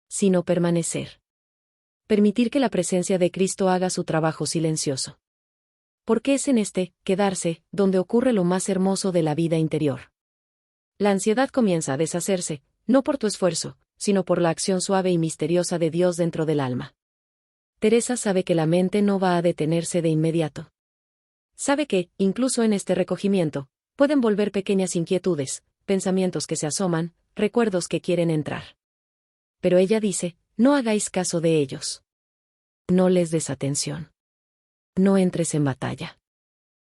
Sino permanecer. Permitir que la presencia de Cristo haga su trabajo silencioso. Porque es en este, quedarse, donde ocurre lo más hermoso de la vida interior. La ansiedad comienza a deshacerse, no por tu esfuerzo, sino por la acción suave y misteriosa de Dios dentro del alma. Teresa sabe que la mente no va a detenerse de inmediato. Sabe que, incluso en este recogimiento, pueden volver pequeñas inquietudes, pensamientos que se asoman, recuerdos que quieren entrar. Pero ella dice, no hagáis caso de ellos. No les des atención. No entres en batalla.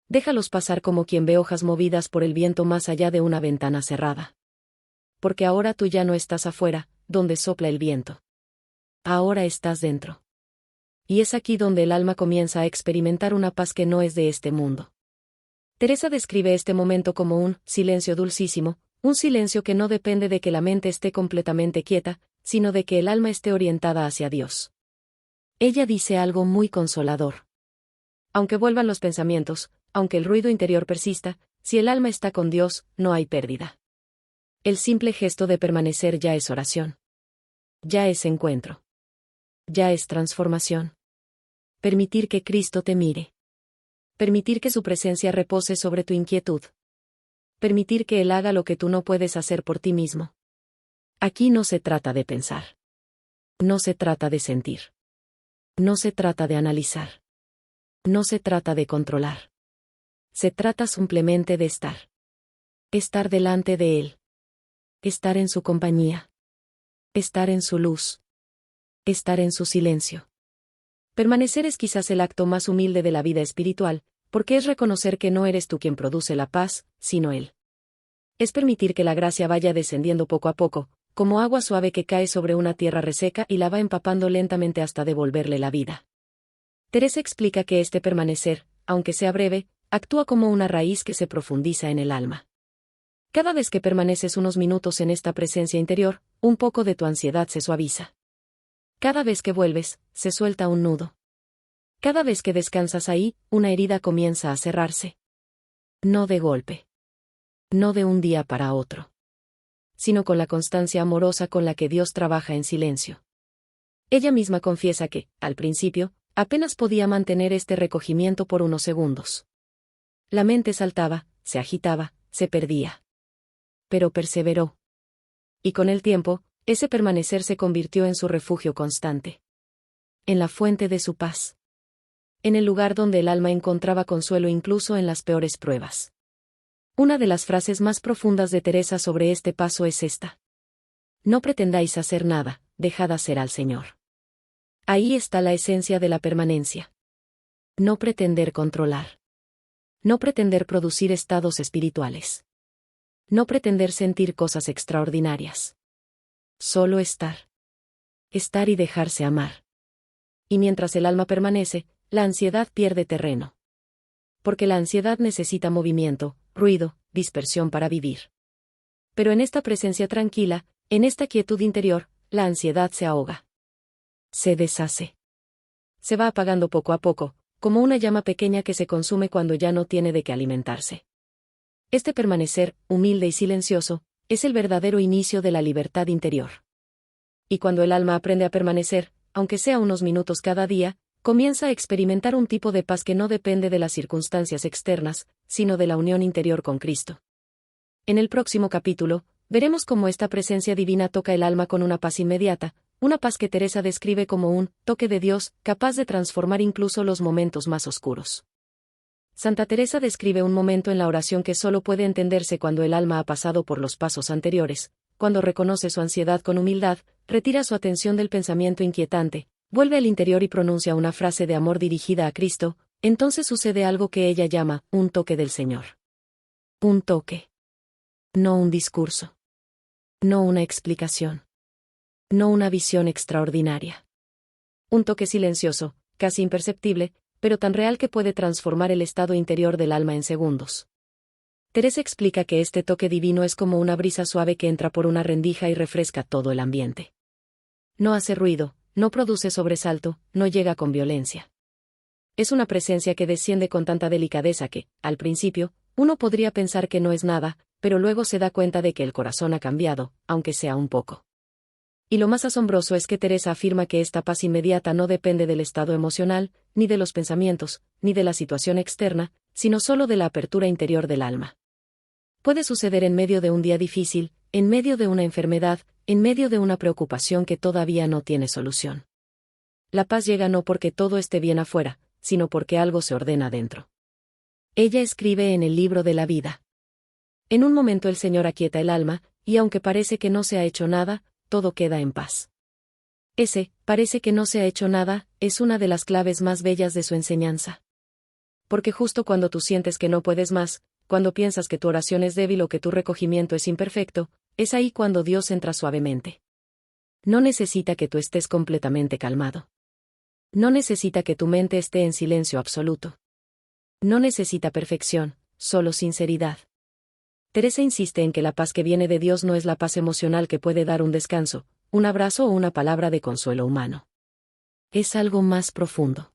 Déjalos pasar como quien ve hojas movidas por el viento más allá de una ventana cerrada. Porque ahora tú ya no estás afuera, donde sopla el viento. Ahora estás dentro. Y es aquí donde el alma comienza a experimentar una paz que no es de este mundo. Teresa describe este momento como un silencio dulcísimo, un silencio que no depende de que la mente esté completamente quieta, sino de que el alma esté orientada hacia Dios. Ella dice algo muy consolador. Aunque vuelvan los pensamientos, aunque el ruido interior persista, si el alma está con Dios, no hay pérdida. El simple gesto de permanecer ya es oración. Ya es encuentro. Ya es transformación. Permitir que Cristo te mire. Permitir que su presencia repose sobre tu inquietud. Permitir que Él haga lo que tú no puedes hacer por ti mismo. Aquí no se trata de pensar. No se trata de sentir. No se trata de analizar. No se trata de controlar. Se trata simplemente de estar. Estar delante de Él. Estar en su compañía. Estar en su luz. Estar en su silencio. Permanecer es quizás el acto más humilde de la vida espiritual, porque es reconocer que no eres tú quien produce la paz, sino Él. Es permitir que la gracia vaya descendiendo poco a poco, como agua suave que cae sobre una tierra reseca y la va empapando lentamente hasta devolverle la vida. Teresa explica que este permanecer, aunque sea breve, actúa como una raíz que se profundiza en el alma. Cada vez que permaneces unos minutos en esta presencia interior, un poco de tu ansiedad se suaviza. Cada vez que vuelves, se suelta un nudo. Cada vez que descansas ahí, una herida comienza a cerrarse. No de golpe. No de un día para otro. Sino con la constancia amorosa con la que Dios trabaja en silencio. Ella misma confiesa que, al principio, apenas podía mantener este recogimiento por unos segundos. La mente saltaba, se agitaba, se perdía. Pero perseveró. Y con el tiempo, ese permanecer se convirtió en su refugio constante. En la fuente de su paz. En el lugar donde el alma encontraba consuelo incluso en las peores pruebas. Una de las frases más profundas de Teresa sobre este paso es esta: no pretendáis hacer nada, dejad hacer al Señor. Ahí está la esencia de la permanencia. No pretender controlar. No pretender producir estados espirituales. No pretender sentir cosas extraordinarias. Solo estar. Estar y dejarse amar. Y mientras el alma permanece, la ansiedad pierde terreno. Porque la ansiedad necesita movimiento, ruido, dispersión para vivir. Pero en esta presencia tranquila, en esta quietud interior, la ansiedad se ahoga. Se deshace. Se va apagando poco a poco, como una llama pequeña que se consume cuando ya no tiene de qué alimentarse. Este permanecer, humilde y silencioso, es el verdadero inicio de la libertad interior. Y cuando el alma aprende a permanecer, aunque sea unos minutos cada día, comienza a experimentar un tipo de paz que no depende de las circunstancias externas, sino de la unión interior con Cristo. En el próximo capítulo, veremos cómo esta presencia divina toca el alma con una paz inmediata, una paz que Teresa describe como un toque de Dios, capaz de transformar incluso los momentos más oscuros. Santa Teresa describe un momento en la oración que solo puede entenderse cuando el alma ha pasado por los pasos anteriores, cuando reconoce su ansiedad con humildad, retira su atención del pensamiento inquietante, vuelve al interior y pronuncia una frase de amor dirigida a Cristo, entonces sucede algo que ella llama un toque del Señor. Un toque. No un discurso. No una explicación. No una visión extraordinaria. Un toque silencioso, casi imperceptible, pero tan real que puede transformar el estado interior del alma en segundos. Teresa explica que este toque divino es como una brisa suave que entra por una rendija y refresca todo el ambiente. No hace ruido, no produce sobresalto, no llega con violencia. Es una presencia que desciende con tanta delicadeza que, al principio, uno podría pensar que no es nada, pero luego se da cuenta de que el corazón ha cambiado, aunque sea un poco. Y lo más asombroso es que Teresa afirma que esta paz inmediata no depende del estado emocional, ni de los pensamientos, ni de la situación externa, sino solo de la apertura interior del alma. Puede suceder en medio de un día difícil, en medio de una enfermedad, en medio de una preocupación que todavía no tiene solución. La paz llega no porque todo esté bien afuera, sino porque algo se ordena dentro. Ella escribe en el libro de la vida. En un momento el Señor aquieta el alma, y aunque parece que no se ha hecho nada, todo queda en paz. Ese, parece que no se ha hecho nada, es una de las claves más bellas de su enseñanza. Porque justo cuando tú sientes que no puedes más, cuando piensas que tu oración es débil o que tu recogimiento es imperfecto, es ahí cuando Dios entra suavemente. No necesita que tú estés completamente calmado. No necesita que tu mente esté en silencio absoluto. No necesita perfección, solo sinceridad. Teresa insiste en que la paz que viene de Dios no es la paz emocional que puede dar un descanso, un abrazo o una palabra de consuelo humano. Es algo más profundo.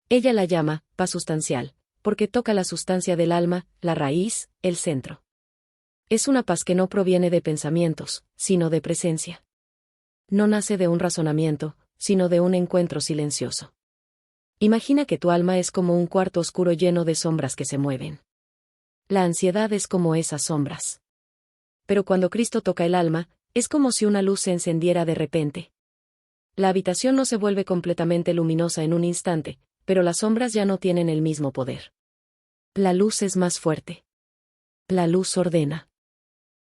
Ella la llama paz sustancial, porque toca la sustancia del alma, la raíz, el centro. Es una paz que no proviene de pensamientos, sino de presencia. No nace de un razonamiento, sino de un encuentro silencioso. Imagina que tu alma es como un cuarto oscuro lleno de sombras que se mueven. La ansiedad es como esas sombras. Pero cuando Cristo toca el alma, es como si una luz se encendiera de repente. La habitación no se vuelve completamente luminosa en un instante, pero las sombras ya no tienen el mismo poder. La luz es más fuerte. La luz ordena.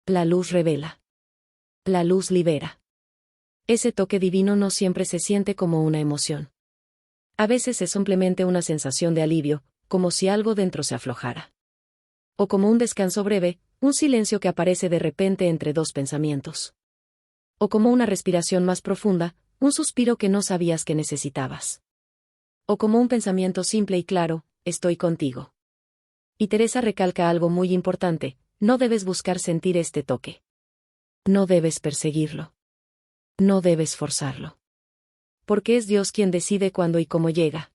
La luz revela. La luz libera. Ese toque divino no siempre se siente como una emoción. A veces es simplemente una sensación de alivio, como si algo dentro se aflojara. O como un descanso breve, un silencio que aparece de repente entre dos pensamientos. O como una respiración más profunda, un suspiro que no sabías que necesitabas. O como un pensamiento simple y claro, estoy contigo. Y Teresa recalca algo muy importante, no debes buscar sentir este toque. No debes perseguirlo. No debes forzarlo. Porque es Dios quien decide cuándo y cómo llega.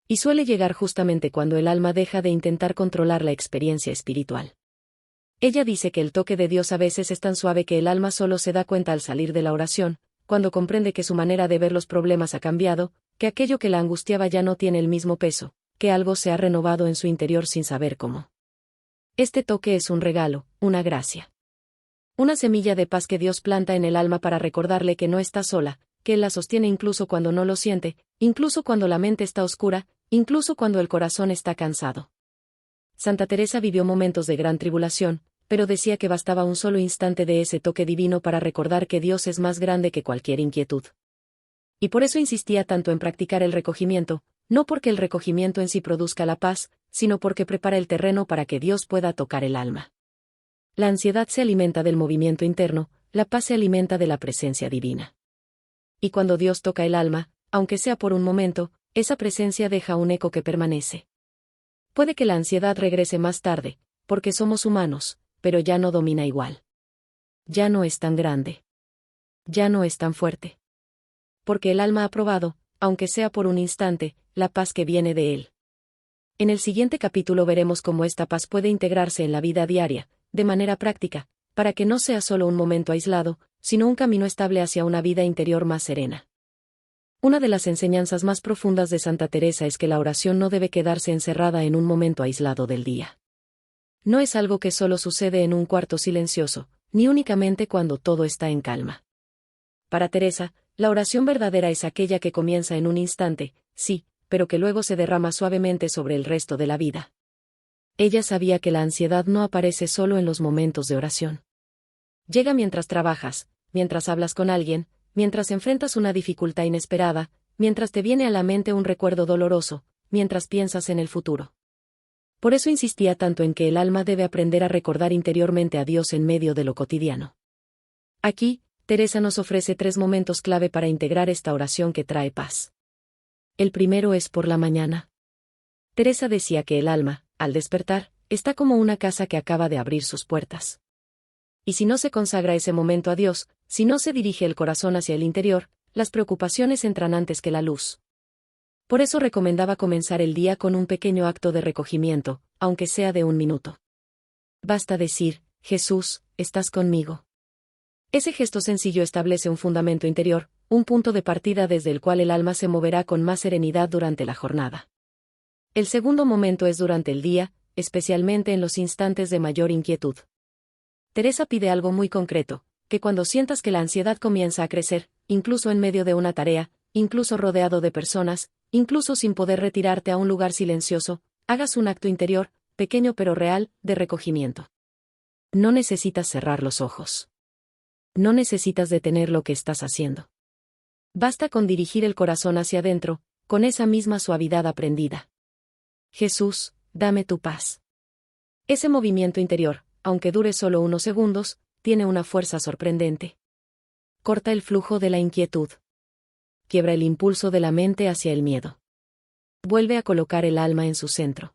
Y suele llegar justamente cuando el alma deja de intentar controlar la experiencia espiritual. Ella dice que el toque de Dios a veces es tan suave que el alma solo se da cuenta al salir de la oración, cuando comprende que su manera de ver los problemas ha cambiado, que aquello que la angustiaba ya no tiene el mismo peso, que algo se ha renovado en su interior sin saber cómo. Este toque es un regalo, una gracia. Una semilla de paz que Dios planta en el alma para recordarle que no está sola, que Él la sostiene incluso cuando no lo siente, incluso cuando la mente está oscura, incluso cuando el corazón está cansado. Santa Teresa vivió momentos de gran tribulación, pero decía que bastaba un solo instante de ese toque divino para recordar que Dios es más grande que cualquier inquietud. Y por eso insistía tanto en practicar el recogimiento, no porque el recogimiento en sí produzca la paz, sino porque prepara el terreno para que Dios pueda tocar el alma. La ansiedad se alimenta del movimiento interno, la paz se alimenta de la presencia divina. Y cuando Dios toca el alma, aunque sea por un momento, esa presencia deja un eco que permanece. Puede que la ansiedad regrese más tarde, porque somos humanos, pero ya no domina igual. Ya no es tan grande. Ya no es tan fuerte. Porque el alma ha probado, aunque sea por un instante, la paz que viene de él. En el siguiente capítulo veremos cómo esta paz puede integrarse en la vida diaria, de manera práctica, para que no sea solo un momento aislado, sino un camino estable hacia una vida interior más serena. Una de las enseñanzas más profundas de Santa Teresa es que la oración no debe quedarse encerrada en un momento aislado del día. No es algo que solo sucede en un cuarto silencioso, ni únicamente cuando todo está en calma. Para Teresa, la oración verdadera es aquella que comienza en un instante, sí, pero que luego se derrama suavemente sobre el resto de la vida. Ella sabía que la ansiedad no aparece solo en los momentos de oración. Llega mientras trabajas, mientras hablas con alguien, mientras enfrentas una dificultad inesperada, mientras te viene a la mente un recuerdo doloroso, mientras piensas en el futuro. Por eso insistía tanto en que el alma debe aprender a recordar interiormente a Dios en medio de lo cotidiano. Aquí, Teresa nos ofrece 3 momentos clave para integrar esta oración que trae paz. El primero es por la mañana. Teresa decía que el alma, al despertar, está como una casa que acaba de abrir sus puertas. Y si no se consagra ese momento a Dios, si no se dirige el corazón hacia el interior, las preocupaciones entran antes que la luz. Por eso recomendaba comenzar el día con un pequeño acto de recogimiento, aunque sea de 1 minuto. Basta decir, Jesús, estás conmigo. Ese gesto sencillo establece un fundamento interior, un punto de partida desde el cual el alma se moverá con más serenidad durante la jornada. El segundo momento es durante el día, especialmente en los instantes de mayor inquietud. Teresa pide algo muy concreto, que cuando sientas que la ansiedad comienza a crecer, incluso en medio de una tarea, incluso rodeado de personas, incluso sin poder retirarte a un lugar silencioso, hagas un acto interior, pequeño pero real, de recogimiento. No necesitas cerrar los ojos. No necesitas detener lo que estás haciendo. Basta con dirigir el corazón hacia adentro, con esa misma suavidad aprendida. Jesús, dame tu paz. Ese movimiento interior, aunque dure solo unos segundos, tiene una fuerza sorprendente. Corta el flujo de la inquietud. Quiebra el impulso de la mente hacia el miedo. Vuelve a colocar el alma en su centro.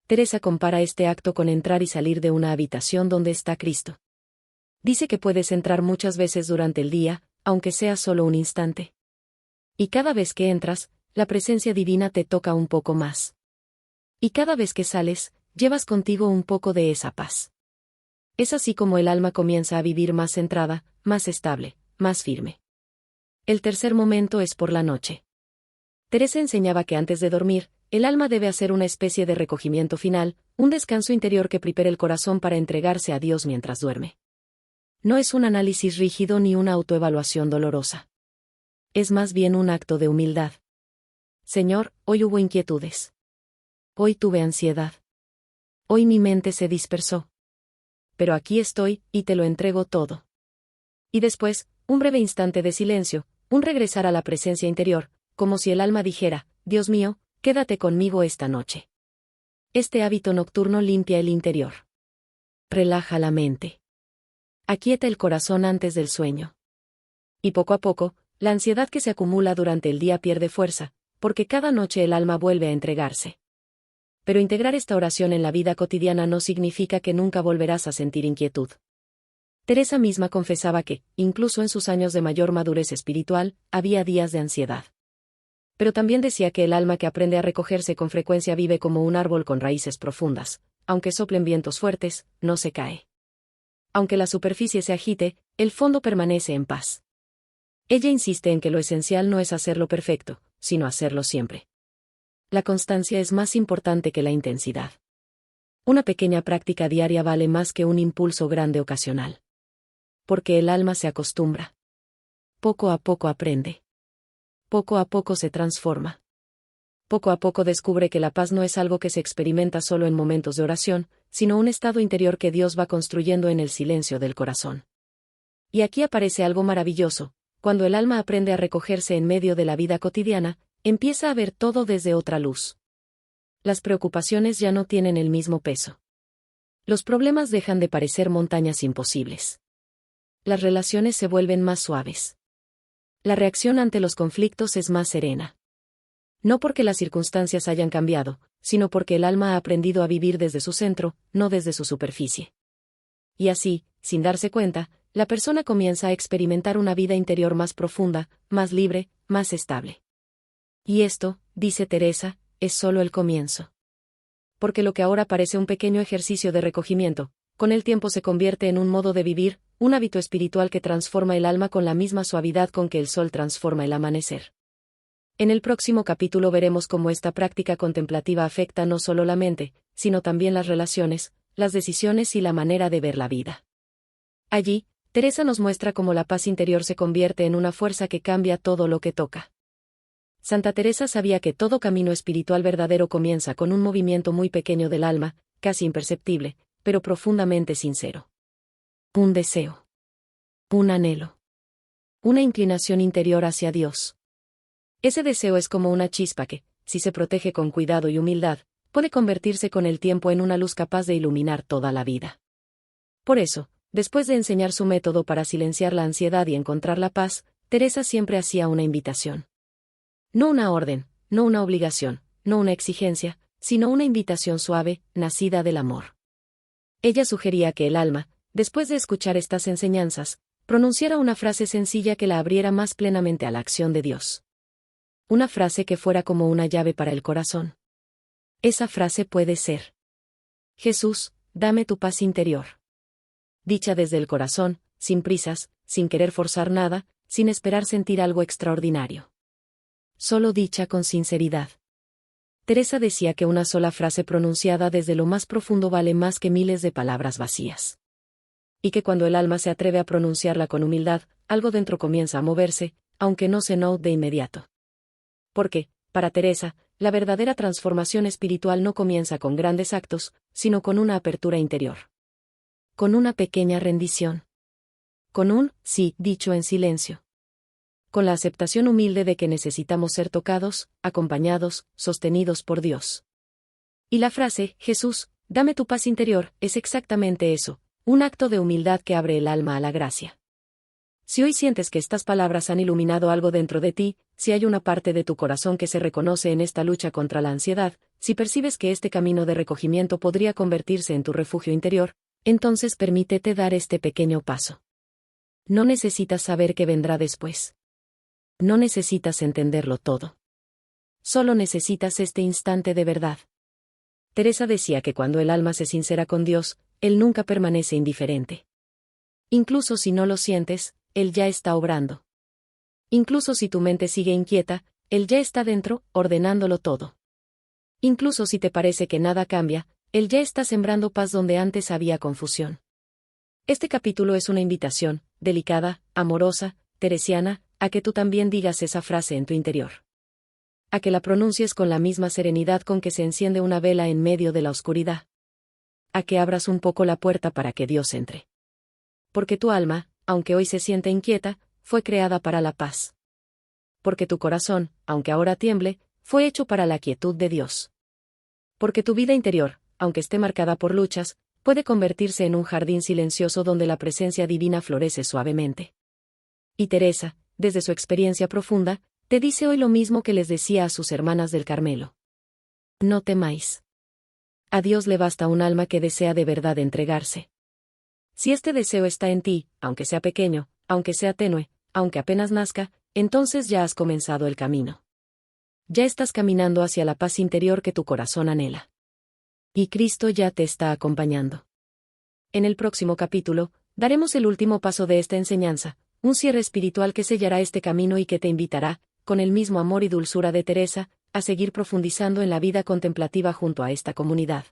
Teresa compara este acto con entrar y salir de una habitación donde está Cristo. Dice que puedes entrar muchas veces durante el día, aunque sea solo un instante. Y cada vez que entras, la presencia divina te toca un poco más. Y cada vez que sales, llevas contigo un poco de esa paz. Es así como el alma comienza a vivir más centrada, más estable, más firme. El tercer momento es por la noche. Teresa enseñaba que antes de dormir, el alma debe hacer una especie de recogimiento final, un descanso interior que prepare el corazón para entregarse a Dios mientras duerme. No es un análisis rígido ni una autoevaluación dolorosa. Es más bien un acto de humildad. Señor, hoy hubo inquietudes. Hoy tuve ansiedad. Hoy mi mente se dispersó. Pero aquí estoy, y te lo entrego todo. Y después, un breve instante de silencio, un regresar a la presencia interior, como si el alma dijera, Dios mío, quédate conmigo esta noche. Este hábito nocturno limpia el interior. Relaja la mente. Aquieta el corazón antes del sueño. Y poco a poco, la ansiedad que se acumula durante el día pierde fuerza, porque cada noche el alma vuelve a entregarse. Pero integrar esta oración en la vida cotidiana no significa que nunca volverás a sentir inquietud. Teresa misma confesaba que, incluso en sus años de mayor madurez espiritual, había días de ansiedad. Pero también decía que el alma que aprende a recogerse con frecuencia vive como un árbol con raíces profundas, aunque soplen vientos fuertes, no se cae. Aunque la superficie se agite, el fondo permanece en paz. Ella insiste en que lo esencial no es hacerlo perfecto, sino hacerlo siempre. La constancia es más importante que la intensidad. Una pequeña práctica diaria vale más que un impulso grande ocasional. Porque el alma se acostumbra. Poco a poco aprende. Poco a poco se transforma. Poco a poco descubre que la paz no es algo que se experimenta solo en momentos de oración, sino un estado interior que Dios va construyendo en el silencio del corazón. Y aquí aparece algo maravilloso, cuando el alma aprende a recogerse en medio de la vida cotidiana, empieza a ver todo desde otra luz. Las preocupaciones ya no tienen el mismo peso. Los problemas dejan de parecer montañas imposibles. Las relaciones se vuelven más suaves. La reacción ante los conflictos es más serena. No porque las circunstancias hayan cambiado, sino porque el alma ha aprendido a vivir desde su centro, no desde su superficie. Y así, sin darse cuenta, la persona comienza a experimentar una vida interior más profunda, más libre, más estable. Y esto, dice Teresa, es solo el comienzo. Porque lo que ahora parece un pequeño ejercicio de recogimiento, con el tiempo se convierte en un modo de vivir, un hábito espiritual que transforma el alma con la misma suavidad con que el sol transforma el amanecer. En el próximo capítulo veremos cómo esta práctica contemplativa afecta no solo la mente, sino también las relaciones, las decisiones y la manera de ver la vida. Allí, Teresa nos muestra cómo la paz interior se convierte en una fuerza que cambia todo lo que toca. Santa Teresa sabía que todo camino espiritual verdadero comienza con un movimiento muy pequeño del alma, casi imperceptible, pero profundamente sincero. Un deseo. Un anhelo. Una inclinación interior hacia Dios. Ese deseo es como una chispa que, si se protege con cuidado y humildad, puede convertirse con el tiempo en una luz capaz de iluminar toda la vida. Por eso, después de enseñar su método para silenciar la ansiedad y encontrar la paz, Teresa siempre hacía una invitación. No una orden, no una obligación, no una exigencia, sino una invitación suave, nacida del amor. Ella sugería que el alma, después de escuchar estas enseñanzas, pronunciara una frase sencilla que la abriera más plenamente a la acción de Dios. Una frase que fuera como una llave para el corazón. Esa frase puede ser: Jesús, dame tu paz interior. Dicha desde el corazón, sin prisas, sin querer forzar nada, sin esperar sentir algo extraordinario. Solo dicha con sinceridad. Teresa decía que una sola frase pronunciada desde lo más profundo vale más que miles de palabras vacías. Y que cuando el alma se atreve a pronunciarla con humildad, algo dentro comienza a moverse, aunque no se note de inmediato. Porque, para Teresa, la verdadera transformación espiritual no comienza con grandes actos, sino con una apertura interior. Con una pequeña rendición. Con un sí dicho en silencio. Con la aceptación humilde de que necesitamos ser tocados, acompañados, sostenidos por Dios. Y la frase, Jesús, dame tu paz interior, es exactamente eso, un acto de humildad que abre el alma a la gracia. Si hoy sientes que estas palabras han iluminado algo dentro de ti, si hay una parte de tu corazón que se reconoce en esta lucha contra la ansiedad, si percibes que este camino de recogimiento podría convertirse en tu refugio interior, entonces permítete dar este pequeño paso. No necesitas saber qué vendrá después. No necesitas entenderlo todo. Solo necesitas este instante de verdad. Teresa decía que cuando el alma se sincera con Dios, Él nunca permanece indiferente. Incluso si no lo sientes, Él ya está obrando. Incluso si tu mente sigue inquieta, Él ya está dentro, ordenándolo todo. Incluso si te parece que nada cambia, Él ya está sembrando paz donde antes había confusión. Este capítulo es una invitación, delicada, amorosa, teresiana, a que tú también digas esa frase en tu interior. A que la pronuncies con la misma serenidad con que se enciende una vela en medio de la oscuridad. A que abras un poco la puerta para que Dios entre. Porque tu alma, aunque hoy se siente inquieta, fue creada para la paz. Porque tu corazón, aunque ahora tiemble, fue hecho para la quietud de Dios. Porque tu vida interior, aunque esté marcada por luchas, puede convertirse en un jardín silencioso donde la presencia divina florece suavemente. Y Teresa, desde su experiencia profunda, te dice hoy lo mismo que les decía a sus hermanas del Carmelo. No temáis. A Dios le basta un alma que desea de verdad entregarse. Si este deseo está en ti, aunque sea pequeño, aunque sea tenue, aunque apenas nazca, entonces ya has comenzado el camino. Ya estás caminando hacia la paz interior que tu corazón anhela. Y Cristo ya te está acompañando. En el próximo capítulo, daremos el último paso de esta enseñanza, un cierre espiritual que sellará este camino y que te invitará, con el mismo amor y dulzura de Teresa, a seguir profundizando en la vida contemplativa junto a esta comunidad.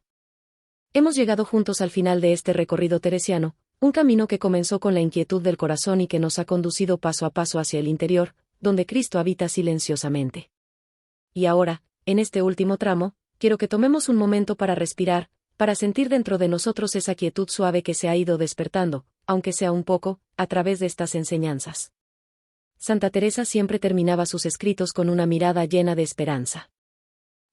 Hemos llegado juntos al final de este recorrido teresiano, un camino que comenzó con la inquietud del corazón y que nos ha conducido paso a paso hacia el interior, donde Cristo habita silenciosamente. Y ahora, en este último tramo, quiero que tomemos un momento para respirar, para sentir dentro de nosotros esa quietud suave que se ha ido despertando, aunque sea un poco, a través de estas enseñanzas. Santa Teresa siempre terminaba sus escritos con una mirada llena de esperanza.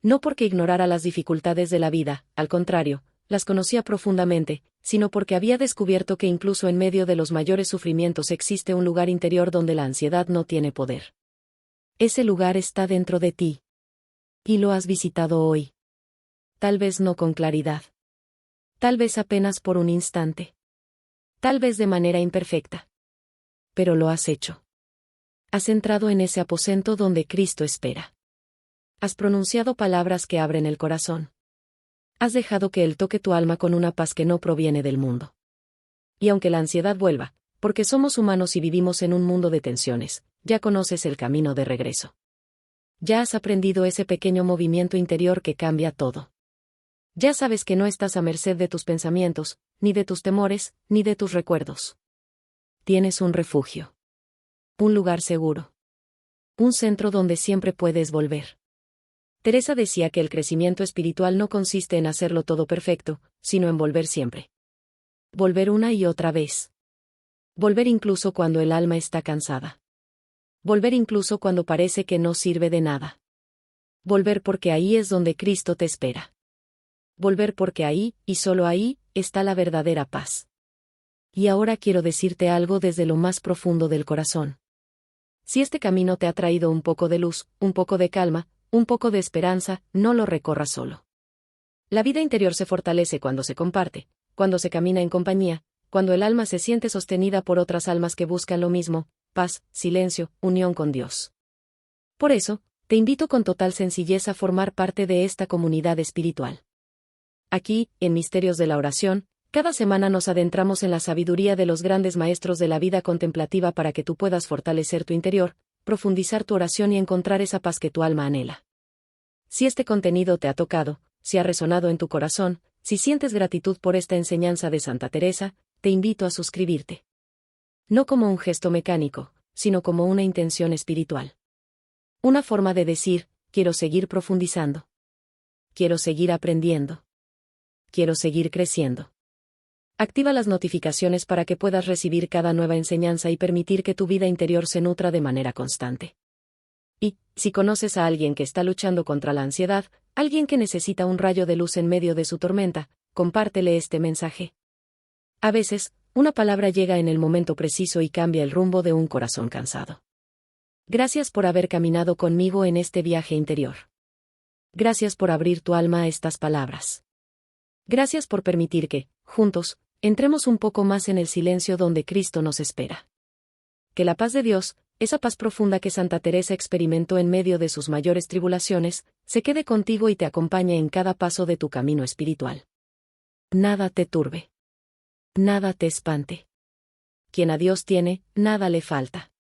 No porque ignorara las dificultades de la vida, al contrario, las conocía profundamente, sino porque había descubierto que incluso en medio de los mayores sufrimientos existe un lugar interior donde la ansiedad no tiene poder. Ese lugar está dentro de ti. Y lo has visitado hoy. Tal vez no con claridad. Tal vez apenas por un instante. Tal vez de manera imperfecta. Pero lo has hecho. Has entrado en ese aposento donde Cristo espera. Has pronunciado palabras que abren el corazón. Has dejado que Él toque tu alma con una paz que no proviene del mundo. Y aunque la ansiedad vuelva, porque somos humanos y vivimos en un mundo de tensiones, ya conoces el camino de regreso. Ya has aprendido ese pequeño movimiento interior que cambia todo. Ya sabes que no estás a merced de tus pensamientos, ni de tus temores, ni de tus recuerdos. Tienes un refugio. Un lugar seguro. Un centro donde siempre puedes volver. Teresa decía que el crecimiento espiritual no consiste en hacerlo todo perfecto, sino en volver siempre. Volver una y otra vez. Volver incluso cuando el alma está cansada. Volver incluso cuando parece que no sirve de nada. Volver porque ahí es donde Cristo te espera. Volver porque ahí, y solo ahí, está la verdadera paz. Y ahora quiero decirte algo desde lo más profundo del corazón. Si este camino te ha traído un poco de luz, un poco de calma, un poco de esperanza, no lo recorras solo. La vida interior se fortalece cuando se comparte, cuando se camina en compañía, cuando el alma se siente sostenida por otras almas que buscan lo mismo, paz, silencio, unión con Dios. Por eso, te invito con total sencillez a formar parte de esta comunidad espiritual. Aquí, en Misterios de la Oración, cada semana nos adentramos en la sabiduría de los grandes maestros de la vida contemplativa para que tú puedas fortalecer tu interior, profundizar tu oración y encontrar esa paz que tu alma anhela. Si este contenido te ha tocado, si ha resonado en tu corazón, si sientes gratitud por esta enseñanza de Santa Teresa, te invito a suscribirte. No como un gesto mecánico, sino como una intención espiritual. Una forma de decir, quiero seguir profundizando. Quiero seguir aprendiendo. Quiero seguir creciendo. Activa las notificaciones para que puedas recibir cada nueva enseñanza y permitir que tu vida interior se nutra de manera constante. Y, si conoces a alguien que está luchando contra la ansiedad, alguien que necesita un rayo de luz en medio de su tormenta, compártele este mensaje. A veces, una palabra llega en el momento preciso y cambia el rumbo de un corazón cansado. Gracias por haber caminado conmigo en este viaje interior. Gracias por abrir tu alma a estas palabras. Gracias por permitir que, juntos, entremos un poco más en el silencio donde Cristo nos espera. Que la paz de Dios, esa paz profunda que Santa Teresa experimentó en medio de sus mayores tribulaciones, se quede contigo y te acompañe en cada paso de tu camino espiritual. Nada te turbe. Nada te espante. Quien a Dios tiene, nada le falta.